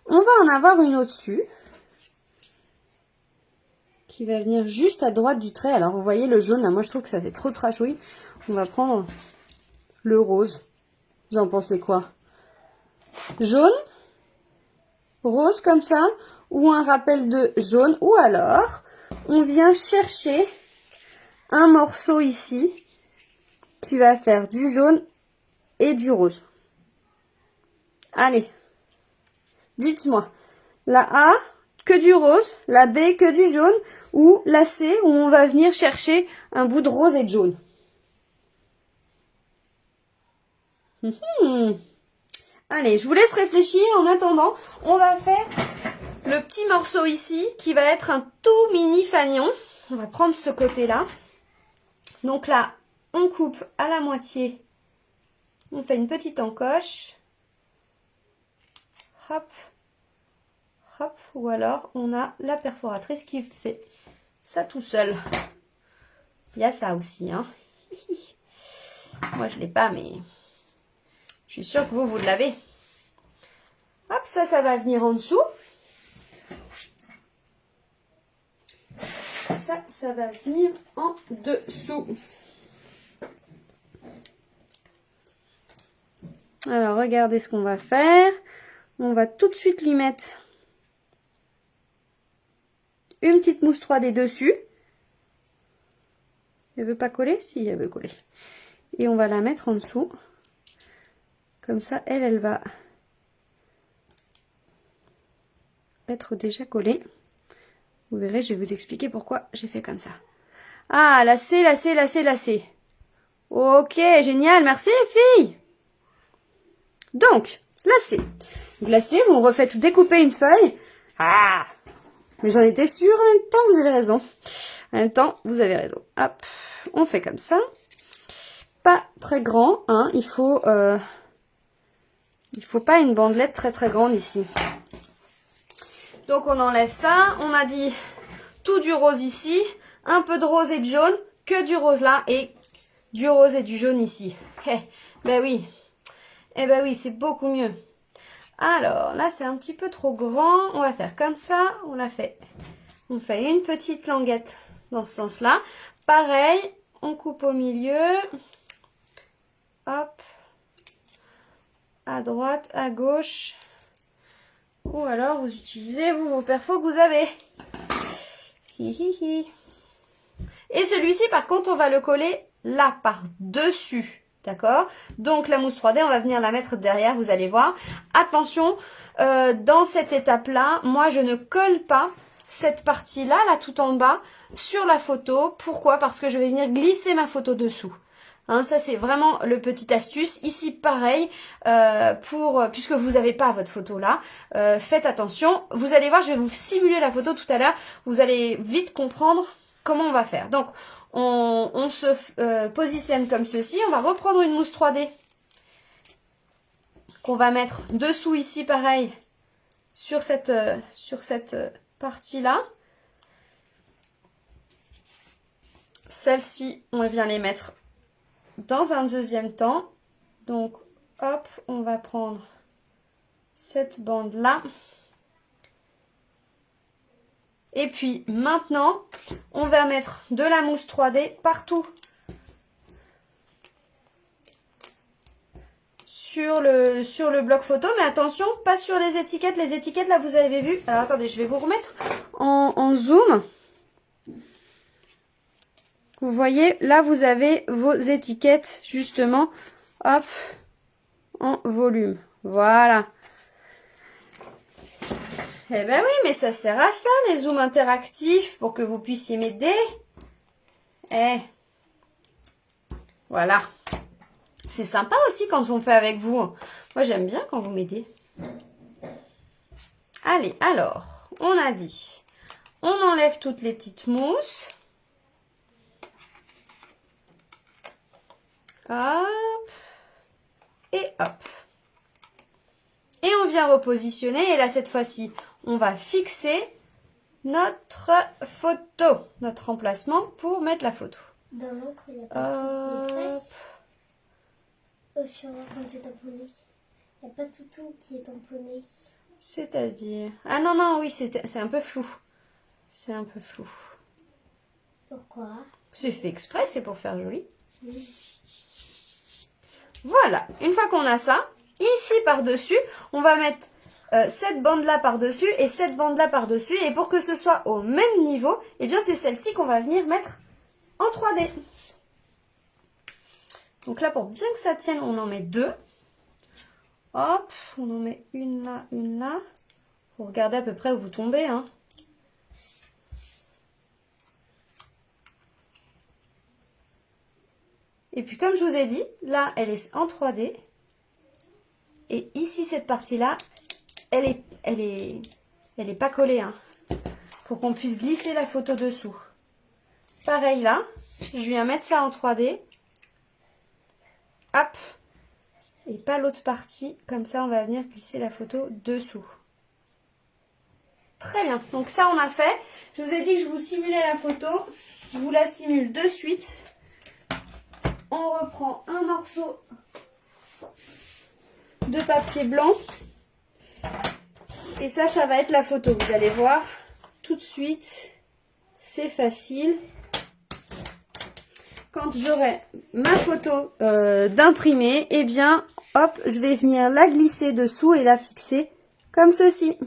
On va en avoir une au-dessus. Qui va venir juste à droite du trait. Alors, vous voyez le jaune, là, moi, je trouve que ça fait trop trashouille. On va prendre le rose. Vous en pensez quoi? Jaune, rose, comme ça, ou un rappel de jaune. Ou alors, on vient chercher un morceau ici qui va faire du jaune et du rose. Allez, dites-moi. La A, que du rose, la B, que du jaune, ou la C, où on va venir chercher un bout de rose et de jaune. Allez, je vous laisse réfléchir. En attendant, on va faire le petit morceau ici, qui va être un tout mini fanion. On va prendre ce côté-là. Donc là, on coupe à la moitié. On fait une petite encoche. Hop. Hop. Ou alors, on a la perforatrice qui fait ça tout seul. Il y a ça aussi, hein. Moi, je ne l'ai pas, mais je suis sûre que vous l'avez. Hop, ça va venir en dessous. Ça va venir en dessous. Alors, regardez ce qu'on va faire. On va tout de suite lui mettre une petite mousse 3D dessus. Elle veut pas coller? Si, elle veut coller. Et on va la mettre en dessous. Comme ça, elle va être déjà collée. Vous verrez, je vais vous expliquer pourquoi j'ai fait comme ça. Ah, lacé, lacé, lacé, lacé. Ok, génial, merci les filles. Donc, lacé. Glacé, vous refaites découper une feuille. Ah, mais j'en étais sûre, en même temps, vous avez raison. En même temps, vous avez raison. Hop, on fait comme ça. Pas très grand, hein. Il faut pas une bandelette très très grande ici. Donc on enlève ça. On a dit tout du rose ici, un peu de rose et de jaune, que du rose là et du rose et du jaune ici. Ben oui. Eh ben oui, c'est beaucoup mieux. Alors là c'est un petit peu trop grand. On va faire comme ça. On fait une petite languette dans ce sens-là. Pareil, on coupe au milieu. Hop. À droite, à gauche. Ou alors vous utilisez vos perfos que vous avez. Hi. Et celui-ci par contre on va le coller là par dessus. D'accord? Donc la mousse 3D on va venir la mettre derrière, vous allez voir. Attention, dans cette étape là, moi je ne colle pas cette partie là, tout en bas, sur la photo. Pourquoi? Parce que je vais venir glisser ma photo dessous. Hein, ça c'est vraiment le petit astuce. Ici pareil, puisque vous n'avez pas votre photo là, faites attention. Vous allez voir, je vais vous simuler la photo tout à l'heure. Vous allez vite comprendre comment on va faire. Donc on se positionne comme ceci. On va reprendre une mousse 3D qu'on va mettre dessous ici pareil sur cette partie là. Celle-ci, on vient les mettre dans un deuxième temps. Donc hop, on va prendre cette bande là et puis maintenant on va mettre de la mousse 3D partout sur le bloc photo, mais attention, pas sur les étiquettes. Les étiquettes là vous avez vu. Alors attendez, je vais vous remettre en zoom. Vous voyez, là, vous avez vos étiquettes, justement, hop, en volume. Voilà. Eh ben oui, mais ça sert à ça, les zooms interactifs, pour que vous puissiez m'aider. Voilà. C'est sympa aussi quand on fait avec vous. Moi, j'aime bien quand vous m'aidez. Allez, alors, on a dit, on enlève toutes les petites mousses. Hop. Et hop. Et on vient repositionner. Et là, cette fois-ci, on va fixer notre photo, notre emplacement pour mettre la photo. Dans l'encre, il n'y a pas tout qui est fraîche. Quand c'est tamponné. Il n'y a pas tout qui est tamponné. C'est-à-dire... Ah non, oui, c'est un peu flou. C'est un peu flou. Pourquoi? C'est fait exprès, c'est pour faire joli. Oui. Voilà, une fois qu'on a ça, ici par-dessus, on va mettre cette bande-là par-dessus et cette bande-là par-dessus. Et pour que ce soit au même niveau, eh bien c'est celle-ci qu'on va venir mettre en 3D. Donc là, pour bien que ça tienne, on en met deux. Hop, on en met une là, une là. Vous regardez à peu près où vous tombez, hein. Et puis comme je vous ai dit, là elle est en 3D. Et ici cette partie-là, elle est pas collée, hein, pour qu'on puisse glisser la photo dessous. Pareil là, je viens mettre ça en 3D. hop, et pas l'autre partie. Comme ça, on va venir glisser la photo dessous. Très bien, donc ça on a fait. Je vous ai dit que je vous simulais la photo. Je vous la simule de suite. On reprend un morceau de papier blanc. Et ça va être la photo. Vous allez voir tout de suite. C'est facile. Quand j'aurai ma photo d'imprimé, eh bien, hop, je vais venir la glisser dessous et la fixer comme ceci.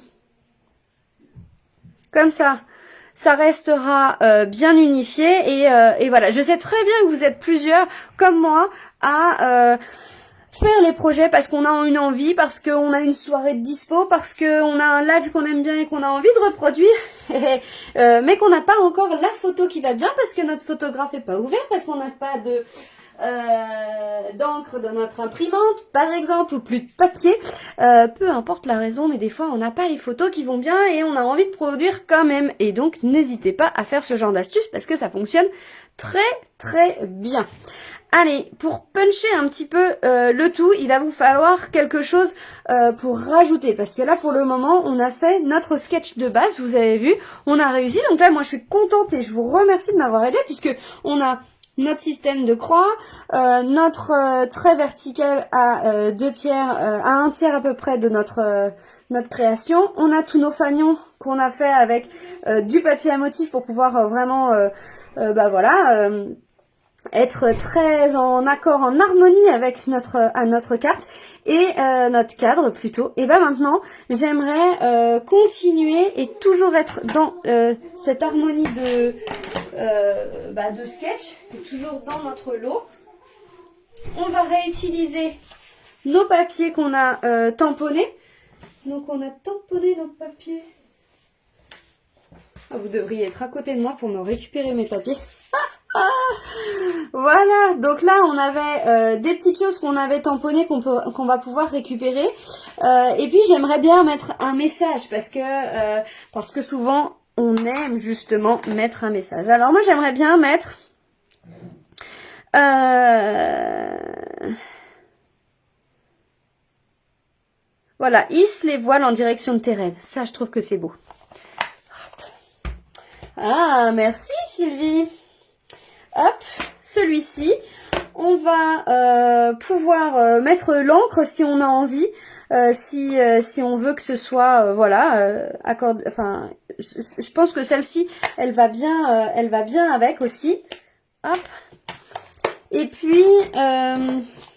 Comme ça. Ça restera bien unifié et voilà. Je sais très bien que vous êtes plusieurs comme moi à faire les projets parce qu'on a une envie, parce qu'on a une soirée de dispo, parce qu'on a un live qu'on aime bien et qu'on a envie de reproduire, mais qu'on n'a pas encore la photo qui va bien parce que notre photographe est pas ouvert, parce qu'on n'a pas de d'encre de notre imprimante par exemple, ou plus de papier, peu importe la raison, mais des fois on n'a pas les photos qui vont bien et on a envie de produire quand même, et donc n'hésitez pas à faire ce genre d'astuce parce que ça fonctionne très très bien. Allez, pour puncher un petit peu le tout, il va vous falloir quelque chose pour rajouter, parce que là pour le moment on a fait notre sketch de base, vous avez vu, on a réussi, donc là moi je suis contente et je vous remercie de m'avoir aidé, puisque on a notre système de croix, notre trait vertical à 2/3, à 1/3 à peu près de notre création. On a tous nos fanions qu'on a fait avec du papier à motif pour pouvoir vraiment, être très en accord, en harmonie avec notre carte et notre cadre plutôt. Et ben maintenant, j'aimerais continuer et toujours être dans cette harmonie de sketch, toujours dans notre lot. On va réutiliser nos papiers qu'on a tamponnés. Donc on a tamponné nos papiers. Ah, vous devriez être à côté de moi pour me récupérer mes papiers. Voilà, donc là on avait des petites choses qu'on avait tamponnées qu'on va pouvoir récupérer, et puis j'aimerais bien mettre un message parce que souvent on aime justement mettre un message. Alors moi j'aimerais bien mettre voilà, hisse les voiles en direction de tes rêves. Ça je trouve que c'est beau. Ah, merci Sylvie. Hop, celui-ci, on va pouvoir mettre l'encre si on a envie, si on veut que ce soit, enfin, je pense que celle-ci, elle va bien avec aussi. Hop. Et puis,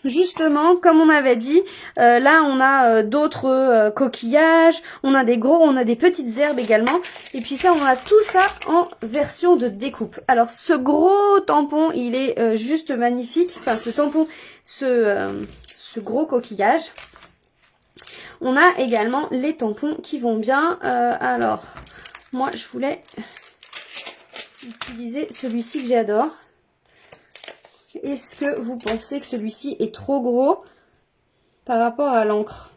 justement, comme on avait dit, là on a d'autres coquillages, on a des gros, on a des petites herbes également, et puis ça on a tout ça en version de découpe. Alors ce gros tampon il est juste magnifique, enfin ce tampon, ce gros coquillage. On a également les tampons qui vont bien. Alors moi je voulais utiliser celui-ci que j'adore. Est-ce que vous pensez que celui-ci est trop gros par rapport à l'encre?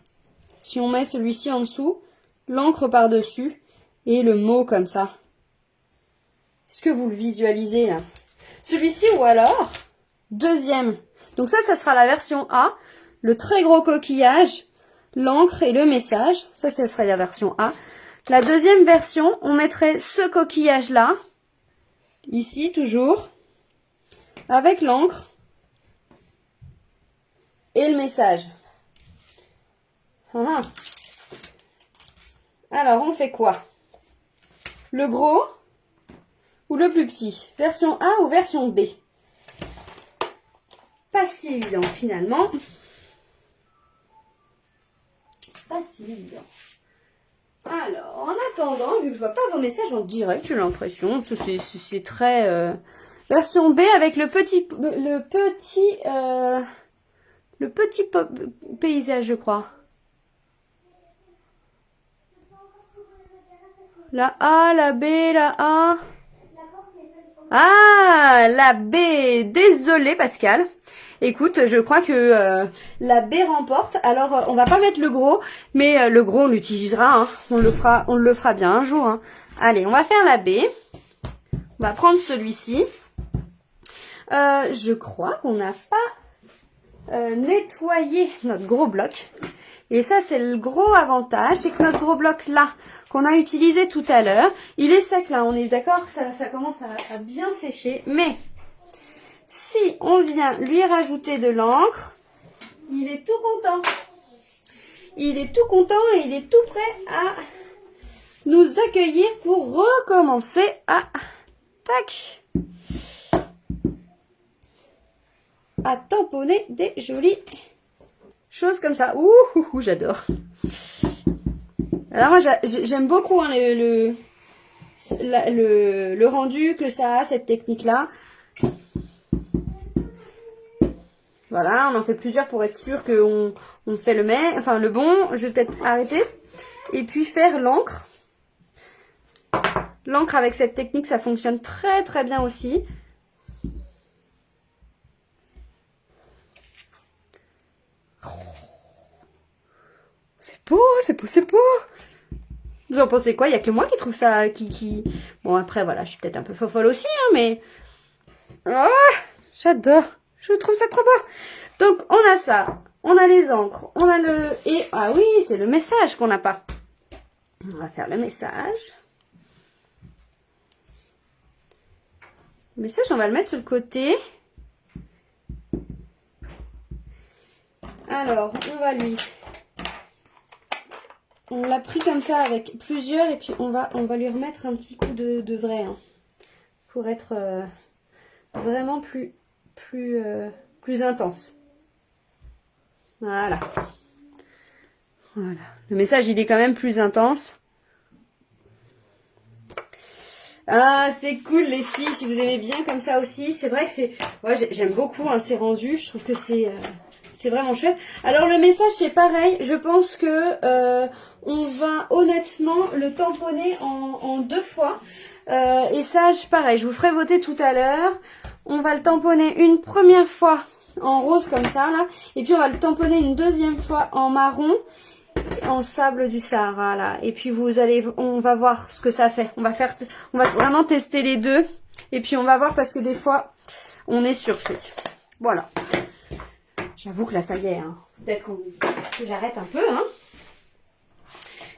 Si on met celui-ci en dessous, l'encre par-dessus et le mot comme ça. Est-ce que vous le visualisez là? Celui-ci ou alors, deuxième. Donc ça sera la version A. Le très gros coquillage, l'encre et le message. Ça, ce serait la version A. La deuxième version, on mettrait ce coquillage-là. Ici, toujours. Avec l'encre et le message. Alors, on fait quoi? Le gros ou le plus petit? Version A ou version B? Pas si évident finalement. Pas si évident. Alors, en attendant, vu que je vois pas vos messages en direct, j'ai l'impression que c'est très... Version B avec le petit paysage, je crois. La A, la B, la A. Ah, la B. Désolée, Pascal. Écoute, je crois que la B remporte. Alors, on va pas mettre le gros, mais le gros, on l'utilisera. Hein. On le fera bien un jour. Hein. Allez, on va faire la B. On va prendre celui-ci. Je crois qu'on n'a pas nettoyer notre gros bloc. Et ça, c'est le gros avantage, c'est que notre gros bloc là, qu'on a utilisé tout à l'heure, il est sec là, on est d'accord que ça commence à bien sécher. Mais si on vient lui rajouter de l'encre, il est tout content. Il est tout content et il est tout prêt à nous accueillir pour recommencer à tamponner des jolies choses comme ça. Ouh, j'adore. Alors moi j'aime beaucoup hein, le rendu que ça a, cette technique là. Voilà, on en fait plusieurs pour être sûr qu'on fait le bon. Je vais peut-être arrêter et puis faire l'encre. L'encre avec cette technique, ça fonctionne très très bien aussi. C'est beau, c'est beau, c'est beau. Vous en pensez quoi? Il n'y a que moi qui trouve ça... Bon, après, voilà, je suis peut-être un peu fofolle aussi, hein, mais... Oh, j'adore. Je trouve ça trop beau. Donc, on a ça. On a les encres. On a le... Et, ah oui, c'est le message qu'on n'a pas. On va faire le message. Le message, on va le mettre sur le côté. Alors, on va lui... On l'a pris comme ça avec plusieurs et puis on va lui remettre un petit coup de vrai. Hein, pour être vraiment plus intense. Voilà. Voilà. Le message, il est quand même plus intense. Ah, c'est cool les filles, si vous aimez bien comme ça aussi. C'est vrai que c'est... Moi, j'aime beaucoup hein, ces rendus. Je trouve que c'est vraiment chouette. Alors, le message, c'est pareil. Je pense que on va honnêtement le tamponner en 2 fois. Et ça, pareil, je vous ferai voter tout à l'heure. On va le tamponner une première fois en rose comme ça, là. Et puis, on va le tamponner une deuxième fois en marron. En sable du Sahara là, et puis on va voir ce que ça fait. On va vraiment tester les deux et puis on va voir parce que des fois on est surpris. Voilà. J'avoue que là ça y est, hein. Peut-être que j'arrête un peu, hein.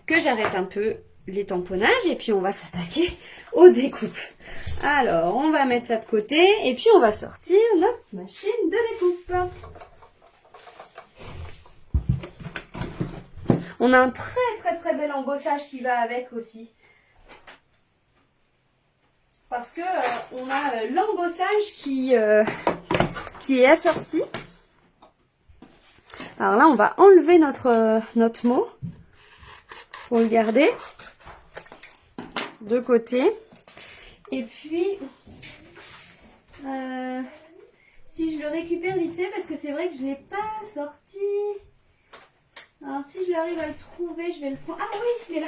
Que j'arrête un peu les tamponnages et puis on va s'attaquer aux découpes. Alors on va mettre ça de côté et puis on va sortir notre machine de découpe. On a un très très très bel embossage qui va avec aussi. Parce que on a l'embossage qui est assorti. Alors là, on va enlever notre mot pour le garder de côté. Et puis, si je le récupère vite fait, parce que c'est vrai que je ne l'ai pas sorti. Alors, si j'arrive à le trouver, je vais le prendre. Ah oui, il est là.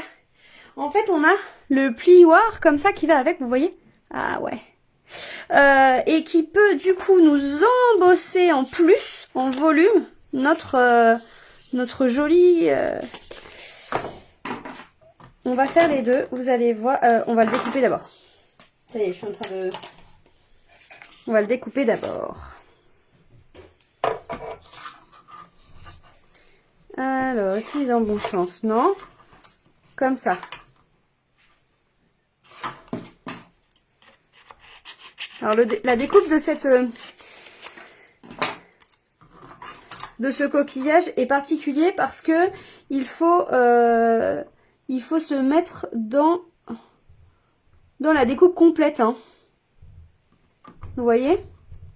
En fait, on a le plioir comme ça qui va avec, vous voyez? Ah ouais. Et qui peut du coup nous embosser en plus, en volume, notre joli... On va faire les deux, vous allez voir. On va le découper d'abord. Ça y est, je suis en train de... On va le découper d'abord. Alors, est-ce qu'il est dans le bon sens? Non. Comme ça. Alors, la découpe de ce coquillage est particulier parce que il faut se mettre dans la découpe complète. Hein. Vous voyez?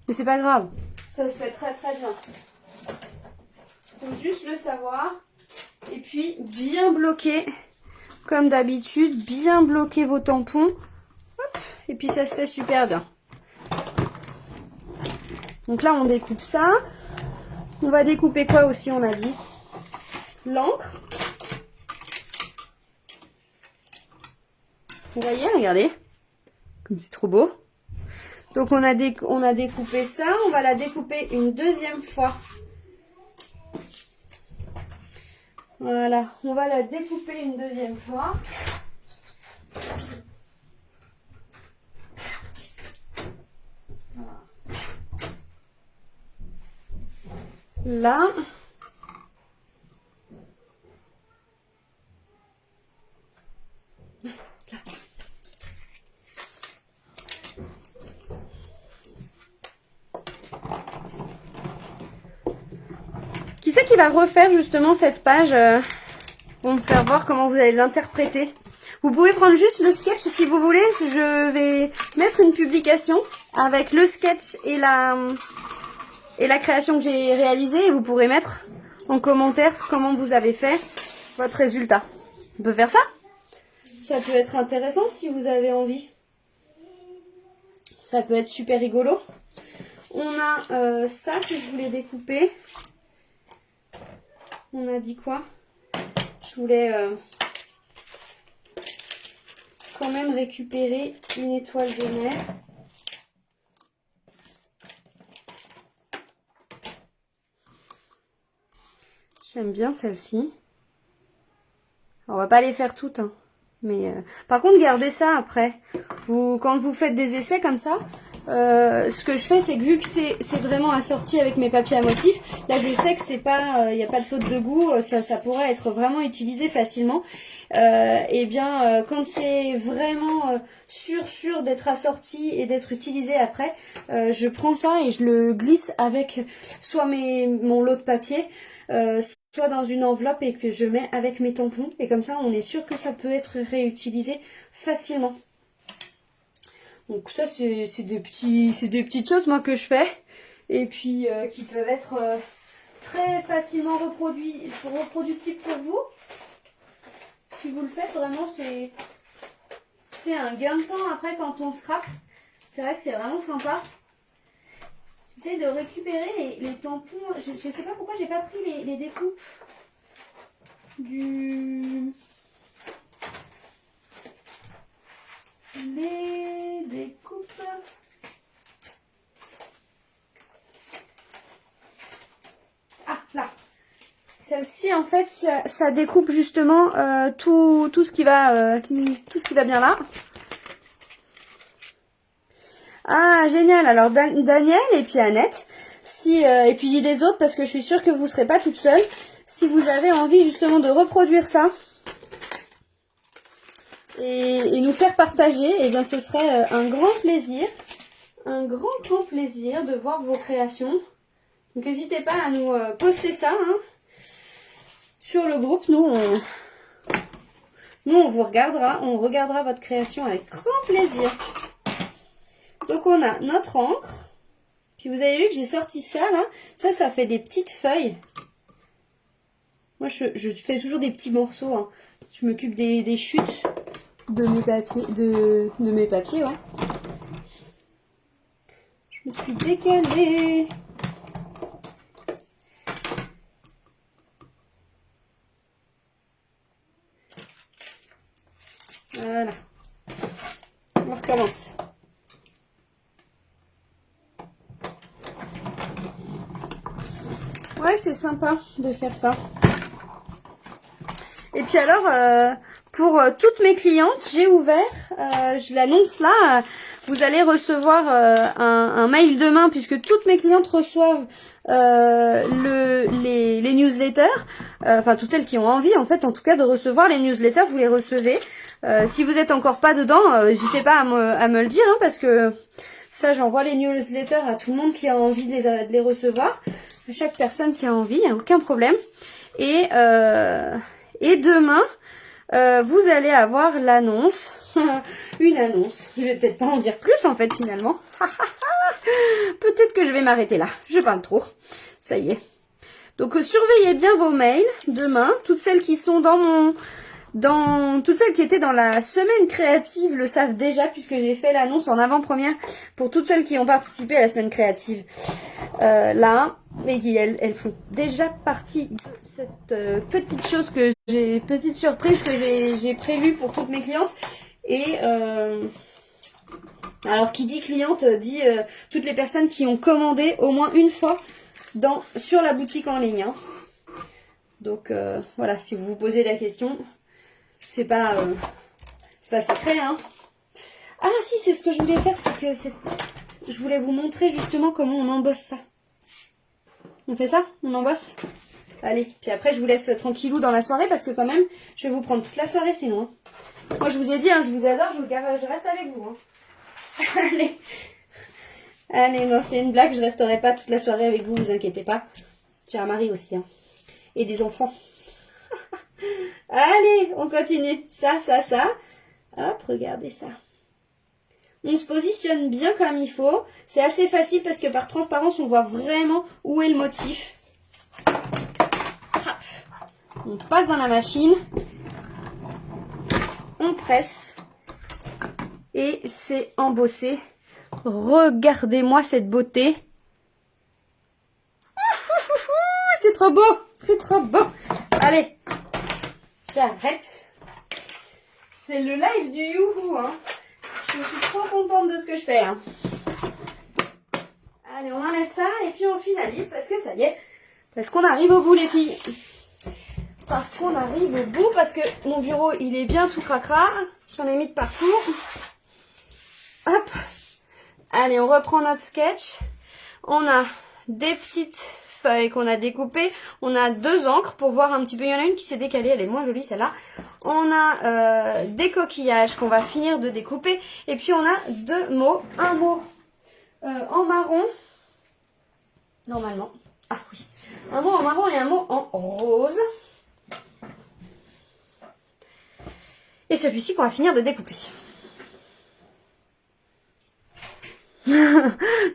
Mais c'est pas grave. Ça se fait très très bien. Faut juste le savoir. Et puis, bien bloquer, comme d'habitude, bien bloquer vos tampons. Hop, et puis, ça se fait super bien. Donc là, on découpe ça. On va découper quoi aussi, on a dit? L'encre. Vous voyez, regardez. Comme c'est trop beau. Donc, on a découpé ça. On va la découper une deuxième fois. Voilà, on va la découper une deuxième fois. Voilà. là. Là. Qui c'est qui va refaire justement cette page pour me faire voir comment vous allez l'interpréter? Vous pouvez prendre juste le sketch si vous voulez. Je vais mettre une publication avec le sketch et la création que j'ai réalisée. Et vous pourrez mettre en commentaire comment vous avez fait votre résultat. On peut faire ça? Ça peut être intéressant si vous avez envie. Ça peut être super rigolo. On a ça que je voulais découper. On a dit quoi? Je voulais quand même récupérer une étoile de mer. J'aime bien celle-ci. On va pas les faire toutes, hein. Mais par contre, gardez ça après. Quand vous faites des essais comme ça, ce que je fais, c'est que vu que c'est vraiment assorti avec mes papiers à motifs, là je sais que c'est pas, y a pas de faute de goût, ça pourrait être vraiment utilisé facilement. Et bien, quand c'est vraiment sûr d'être assorti et d'être utilisé après, je prends ça et je le glisse avec soit mon lot de papier, soit dans une enveloppe et que je mets avec mes tampons. Et comme ça, on est sûr que ça peut être réutilisé facilement. Donc ça, c'est des petites choses moi que je fais. Et puis qui peuvent être très facilement reproductibles pour vous. Si vous le faites, vraiment, c'est un gain de temps après quand on scrape. C'est vrai que c'est vraiment sympa. J'essaie de récupérer les tampons. Je ne sais pas pourquoi j'ai pas pris les découpes les découpes. Ah, là. Celle-ci, en fait, ça découpe justement tout ce qui va bien là. Ah, génial. Alors, Daniel et puis Annette, et puis les autres, parce que je suis sûre que vous ne serez pas toutes seules. Si vous avez envie justement de reproduire ça et nous faire partager, eh bien, ce serait un grand plaisir de voir vos créations. Donc, n'hésitez pas à nous poster ça, hein, sur le groupe. Nous, on vous regardera, on regardera votre création avec grand plaisir. Donc on a notre encre. Puis vous avez vu que j'ai sorti ça là. Ça fait des petites feuilles. Moi je fais toujours des petits morceaux, hein. Je m'occupe des chutes de mes papiers. De mes papiers, ouais. Je me suis décalée. Voilà. On recommence. Ouais, c'est sympa de faire ça. Et puis alors, pour toutes mes clientes, j'ai ouvert, je l'annonce là, vous allez recevoir un mail demain puisque toutes mes clientes reçoivent les newsletters. Enfin, toutes celles qui ont envie, en fait, en tout cas, de recevoir les newsletters, vous les recevez. Si vous êtes encore pas dedans, n'hésitez pas à me le dire, hein, parce que ça, j'envoie les newsletters à tout le monde qui a envie de les recevoir. À chaque personne qui a envie, il n'y a aucun problème. Et demain, vous allez avoir l'annonce. Une annonce. Je vais peut-être pas en dire plus, en fait, finalement. Peut-être que je vais m'arrêter là. Je parle trop. Ça y est. Donc, surveillez bien vos mails demain. Toutes celles qui sont toutes celles qui étaient dans la semaine créative le savent déjà puisque j'ai fait l'annonce en avant-première pour toutes celles qui ont participé à la semaine créative. Là, et elles font déjà partie de cette petite surprise que j'ai prévue pour toutes mes clientes. Et alors qui dit cliente dit toutes les personnes qui ont commandé au moins une fois sur la boutique en ligne, hein. Donc voilà, si vous vous posez la question, c'est pas secret, hein. Ah si, c'est ce que je voulais faire, je voulais vous montrer justement comment on embosse ça. On fait ça? On embosse? Allez, puis après je vous laisse tranquillou dans la soirée parce que quand même, je vais vous prendre toute la soirée sinon. Hein. Moi je vous ai dit, hein, je vous adore, je reste avec vous. Hein. Allez. Allez, non, c'est une blague, je resterai pas toute la soirée avec vous, vous inquiétez pas. J'ai un mari aussi, hein. Et des enfants. Allez, on continue. Ça. Hop, regardez ça. On se positionne bien comme il faut. C'est assez facile parce que par transparence, on voit vraiment où est le motif. Hop. On passe dans la machine. On presse. Et c'est embossé. Regardez-moi cette beauté. C'est trop beau. C'est trop beau. Allez. J'arrête. C'est le live du youhou, hein. Je suis trop contente de ce que je fais, hein. Allez, on enlève ça et puis on finalise parce que ça y est. Parce qu'on arrive au bout, les filles. Parce qu'on arrive au bout, parce que mon bureau, il est bien tout cracra. J'en ai mis de partout. Hop. Allez, on reprend notre sketch. On a des petites feuilles qu'on a découpées. On a 2 encres pour voir un petit peu. Il y en a une qui s'est décalée, elle est moins jolie celle-là. On a des coquillages qu'on va finir de découper. Et puis on a 2 mots. Un mot en marron. Normalement. Ah oui. Un mot en marron et un mot en rose. Et celui-ci qu'on va finir de découper.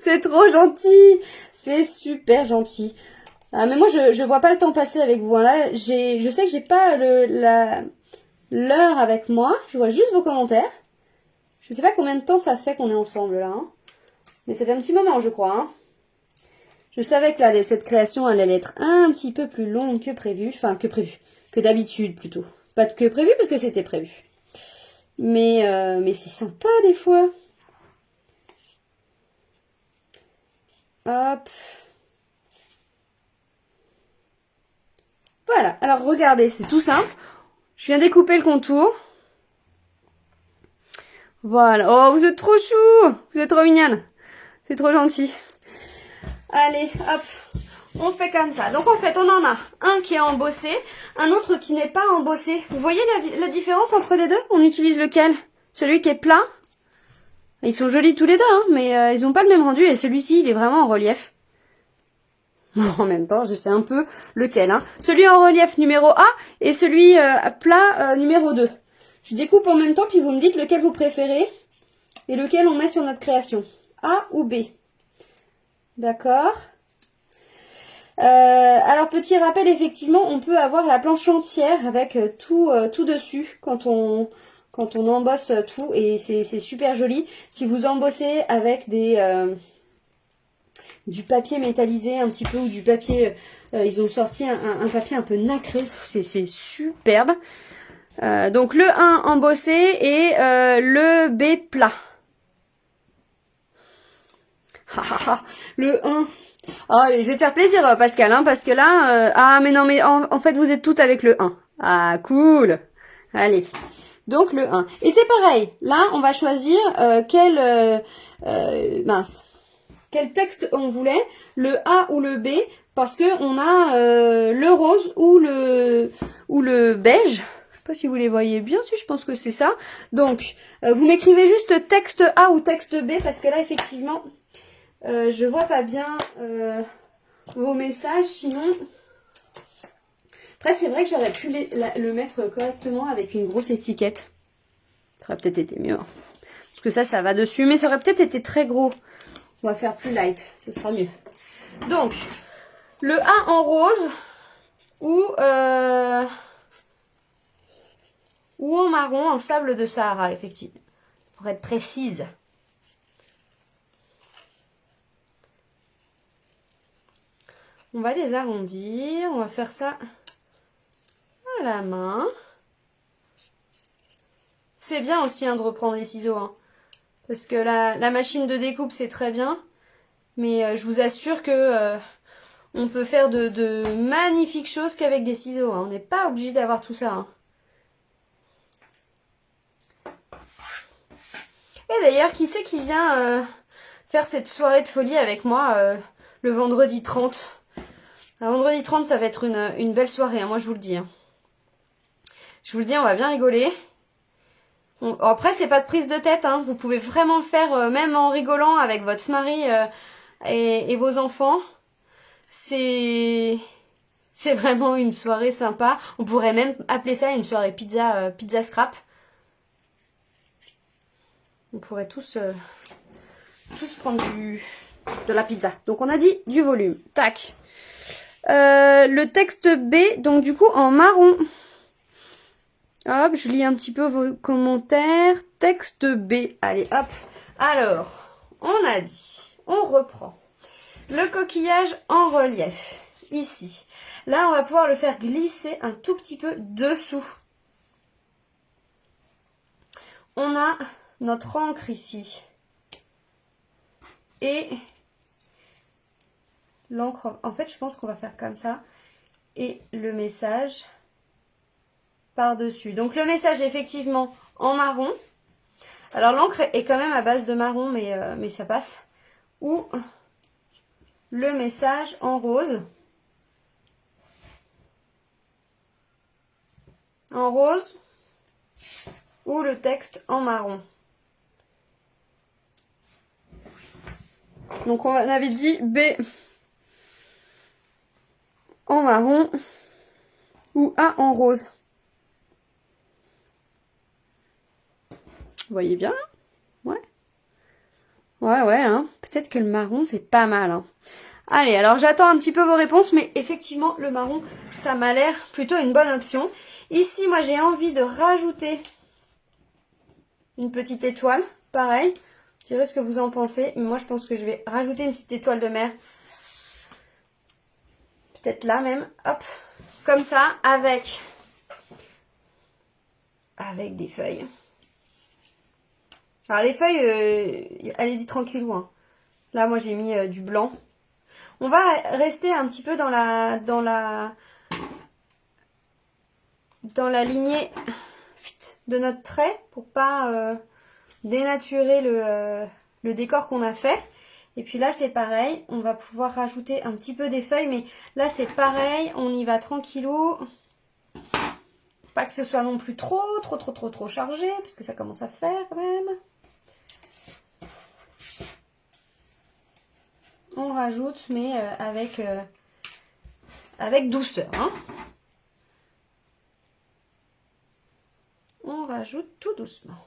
C'est trop gentil. C'est super gentil. Ah, mais moi, je vois pas le temps passer avec vous. Là, je sais que j'ai pas l'heure avec moi. Je vois juste vos commentaires. Je sais pas combien de temps ça fait qu'on est ensemble là. Hein. Mais ça fait un petit moment, je crois. Hein. Je savais que là, cette création, elle allait être un petit peu plus longue que prévu. Enfin, que prévu. Que d'habitude, plutôt. Pas que prévu, parce que c'était prévu. Mais c'est sympa, des fois. Hop. Voilà. Alors, regardez, c'est tout simple. Je viens découper le contour. Voilà. Oh, vous êtes trop chou. Vous êtes trop mignonne. C'est trop gentil. Allez, hop. On fait comme ça. Donc, en fait, on en a un qui est embossé, un autre qui n'est pas embossé. Vous voyez la différence entre les deux? On utilise lequel? Celui qui est plat? Ils sont jolis tous les deux, hein, mais ils n'ont pas le même rendu. Et celui-ci, il est vraiment en relief. En même temps, je sais un peu lequel. Hein. Celui en relief numéro A et celui plat numéro 2. Je découpe en même temps, puis vous me dites lequel vous préférez et lequel on met sur notre création. A ou B. D'accord. Alors, petit rappel, effectivement, on peut avoir la planche entière avec tout dessus quand on embosse tout. Et c'est super joli. Si vous embossez avec du papier métallisé un petit peu ou du papier, ils ont sorti un papier un peu nacré, c'est superbe. Donc le 1 embossé et le B plat. Le 1. Oh, allez, je vais te faire plaisir Pascal, hein, parce que là, ah mais non mais en fait vous êtes toutes avec le 1. Ah cool. Allez. Donc le 1. Et c'est pareil, là on va choisir quel texte on voulait, le A ou le B, parce que on a le rose ou le beige. Je sais pas si vous les voyez bien, si je pense que c'est ça. Donc, vous m'écrivez juste texte A ou texte B, parce que là, effectivement, je vois pas bien vos messages, sinon... Après, c'est vrai que j'aurais pu le mettre correctement avec une grosse étiquette. Ça aurait peut-être été mieux. Hein. Parce que ça va dessus, mais ça aurait peut-être été très gros. On va faire plus light, ce sera mieux. Donc, le A en rose ou en marron, en sable de Sahara, effectivement. Pour être précise. On va les arrondir. On va faire ça à la main. C'est bien aussi hein, de reprendre les ciseaux. Hein. Parce que la machine de découpe, c'est très bien. Mais je vous assure que on peut faire de magnifiques choses qu'avec des ciseaux. Hein. On n'est pas obligé d'avoir tout ça. Hein. Et d'ailleurs, qui c'est qui vient faire cette soirée de folie avec moi le vendredi 30 ? Un vendredi 30, ça va être une belle soirée, hein, moi je vous le dis. Hein. Je vous le dis, on va bien rigoler. Après, c'est pas de prise de tête, hein. Vous pouvez vraiment le faire même en rigolant avec votre mari et vos enfants. C'est vraiment une soirée sympa. On pourrait même appeler ça une soirée pizza, pizza scrap. On pourrait tous prendre de la pizza. Donc on a dit du volume. Tac. Le texte B, donc du coup en marron. Hop, je lis un petit peu vos commentaires. Texte B. Allez, hop. Alors, on a dit, on reprend. Le coquillage en relief. Ici. Là, on va pouvoir le faire glisser un tout petit peu dessous. On a notre encre ici. Et l'encre, en fait, je pense qu'on va faire comme ça. Et le message par-dessus. Donc, le message, effectivement, en marron. Alors, l'encre est quand même à base de marron, mais ça passe. Ou le message en rose. En rose. Ou le texte en marron. Donc, on avait dit B en marron ou A en rose. Vous voyez bien? Ouais. Ouais, hein. Peut-être que le marron, c'est pas mal. Hein. Allez, alors j'attends un petit peu vos réponses, mais effectivement, le marron, ça m'a l'air plutôt une bonne option. Ici, moi, j'ai envie de rajouter une petite étoile. Pareil, je dirais ce que vous en pensez. Mais moi, je pense que je vais rajouter une petite étoile de mer. Peut-être là même. Hop. Comme ça, avec des feuilles. Alors, les feuilles, allez-y tranquillou. Hein. Là, moi, j'ai mis du blanc. On va rester un petit peu dans la lignée de notre trait pour pas dénaturer le décor qu'on a fait. Et puis là, c'est pareil. On va pouvoir rajouter un petit peu des feuilles. Mais là, c'est pareil. On y va tranquillou. Pas que ce soit non plus trop chargé. Parce que ça commence à faire quand même. On rajoute, mais avec douceur. Hein. On rajoute tout doucement.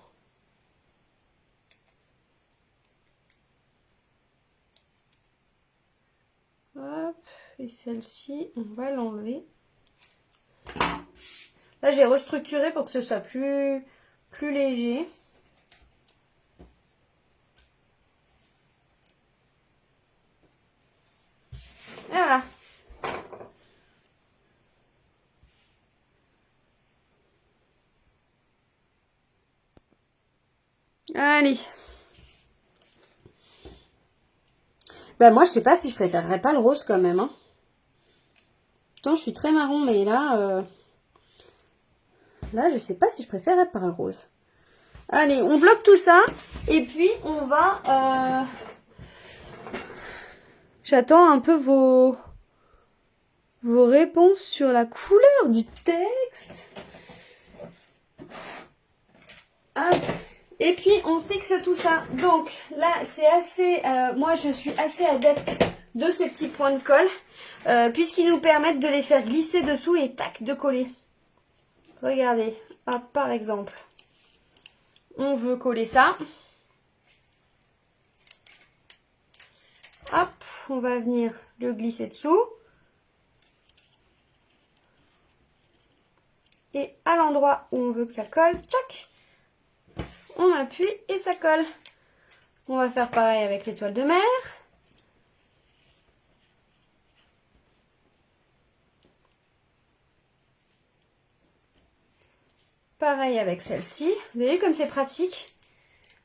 Hop, et celle-ci, on va l'enlever. Là, j'ai restructuré pour que ce soit plus léger. Et voilà. Allez. Ben moi, je sais pas si je préférerais pas le rose quand même. Hein. Pourtant, je suis très marron, mais là, je sais pas si je préférerais pas le rose. Allez, on bloque tout ça. Et puis, on va... J'attends un peu vos réponses sur la couleur du texte. Hop. Et puis, on fixe tout ça. Donc, là, c'est assez... moi, je suis assez adepte de ces petits points de colle. Puisqu'ils nous permettent de les faire glisser dessous et tac, de coller. Regardez. Hop, par exemple. On veut coller ça. Hop, on va venir le glisser dessous. Et à l'endroit où on veut que ça colle, tchac, on appuie et ça colle. On va faire pareil avec l'étoile de mer. Pareil avec celle-ci. Vous avez vu comme c'est pratique.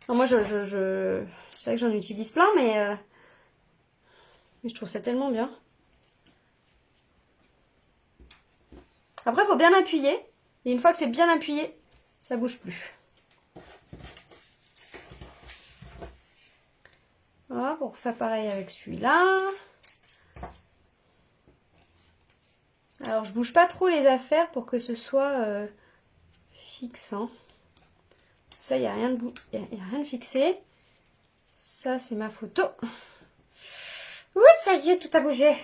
Alors moi, c'est vrai que j'en utilise plein, mais je trouve ça tellement bien. Après, il faut bien appuyer. Et une fois que c'est bien appuyé, ça bouge plus. Voilà, on refait pareil avec celui-là. Alors, je bouge pas trop les affaires pour que ce soit fixe. Hein. Ça, il n'y a rien de fixé. Ça, c'est ma photo. Ouh, ça y est, tout a bougé.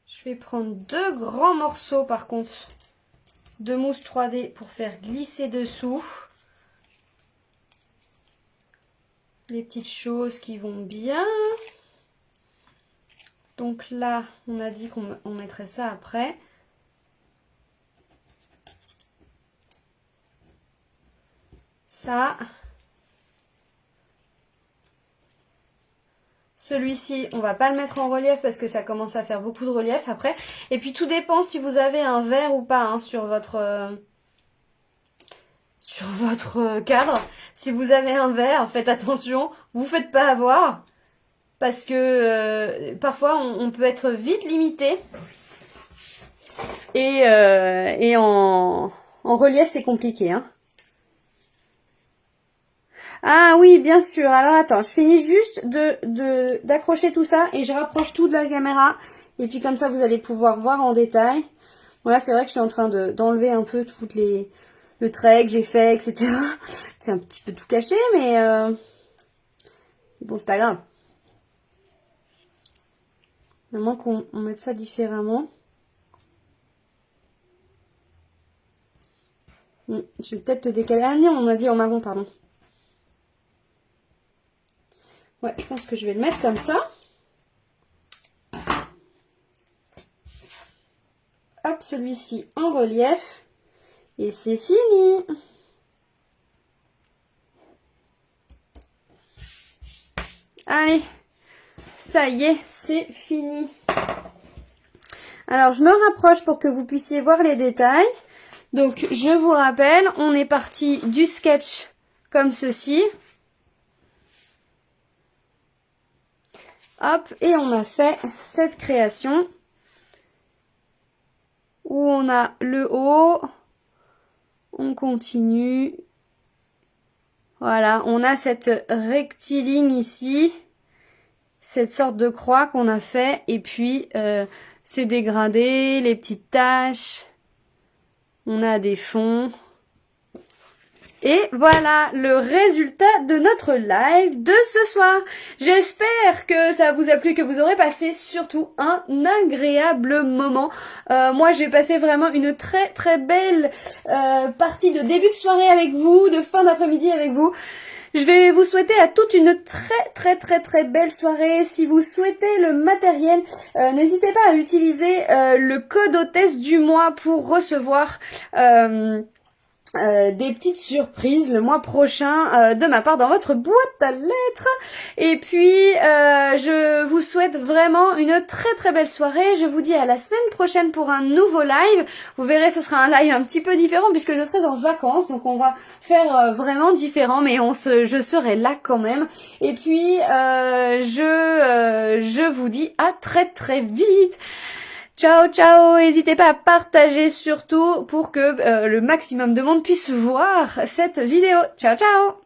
Je vais prendre 2 grands morceaux, par contre, de mousse 3D pour faire glisser dessous. Les petites choses qui vont bien. Donc là, on a dit qu'on mettrait ça après. Ça. Celui-ci, on va pas le mettre en relief parce que ça commence à faire beaucoup de relief après. Et puis tout dépend si vous avez un verre ou pas hein, sur votre cadre. Si vous avez un verre, faites attention, vous faites pas avoir. Parce que parfois on peut être vite limité. Et en relief c'est compliqué. Hein. Ah oui, bien sûr. Alors attends, je finis juste d'accrocher tout ça et je rapproche tout de la caméra. Et puis comme ça, vous allez pouvoir voir en détail. Voilà, c'est vrai que je suis en train d'enlever un peu le trait que j'ai fait, etc. C'est un petit peu tout caché, mais bon, c'est pas grave. Vraiment qu'on mette ça différemment. Je vais peut-être le décaler. Ah non, on a dit en marron, pardon. Ouais, je pense que je vais le mettre comme ça. Hop, celui-ci en relief. Et c'est fini. Allez, ça y est, c'est fini. Alors, je me rapproche pour que vous puissiez voir les détails. Donc, je vous rappelle, on est parti du sketch comme ceci. Hop, et on a fait cette création où on a le haut, on continue, voilà, on a cette rectiligne ici, cette sorte de croix qu'on a fait, et puis ces dégradés, les petites taches, on a des fonds. Et voilà le résultat de notre live de ce soir. J'espère que ça vous a plu, que vous aurez passé surtout un agréable moment. Moi, j'ai passé vraiment une très très belle partie de début de soirée avec vous, de fin d'après-midi avec vous. Je vais vous souhaiter à toutes une très belle soirée. Si vous souhaitez le matériel, n'hésitez pas à utiliser le code hôtesse du mois pour recevoir... des petites surprises le mois prochain de ma part dans votre boîte à lettres. Et puis je vous souhaite vraiment une très belle soirée. Je vous dis à la semaine prochaine pour un nouveau live. Vous verrez, ce sera un live un petit peu différent puisque je serai en vacances, donc on va faire vraiment différent, mais je serai là quand même. Et puis je vous dis à très vite. Ciao, ciao, n'hésitez pas à partager surtout pour que le maximum de monde puisse voir cette vidéo. Ciao, ciao.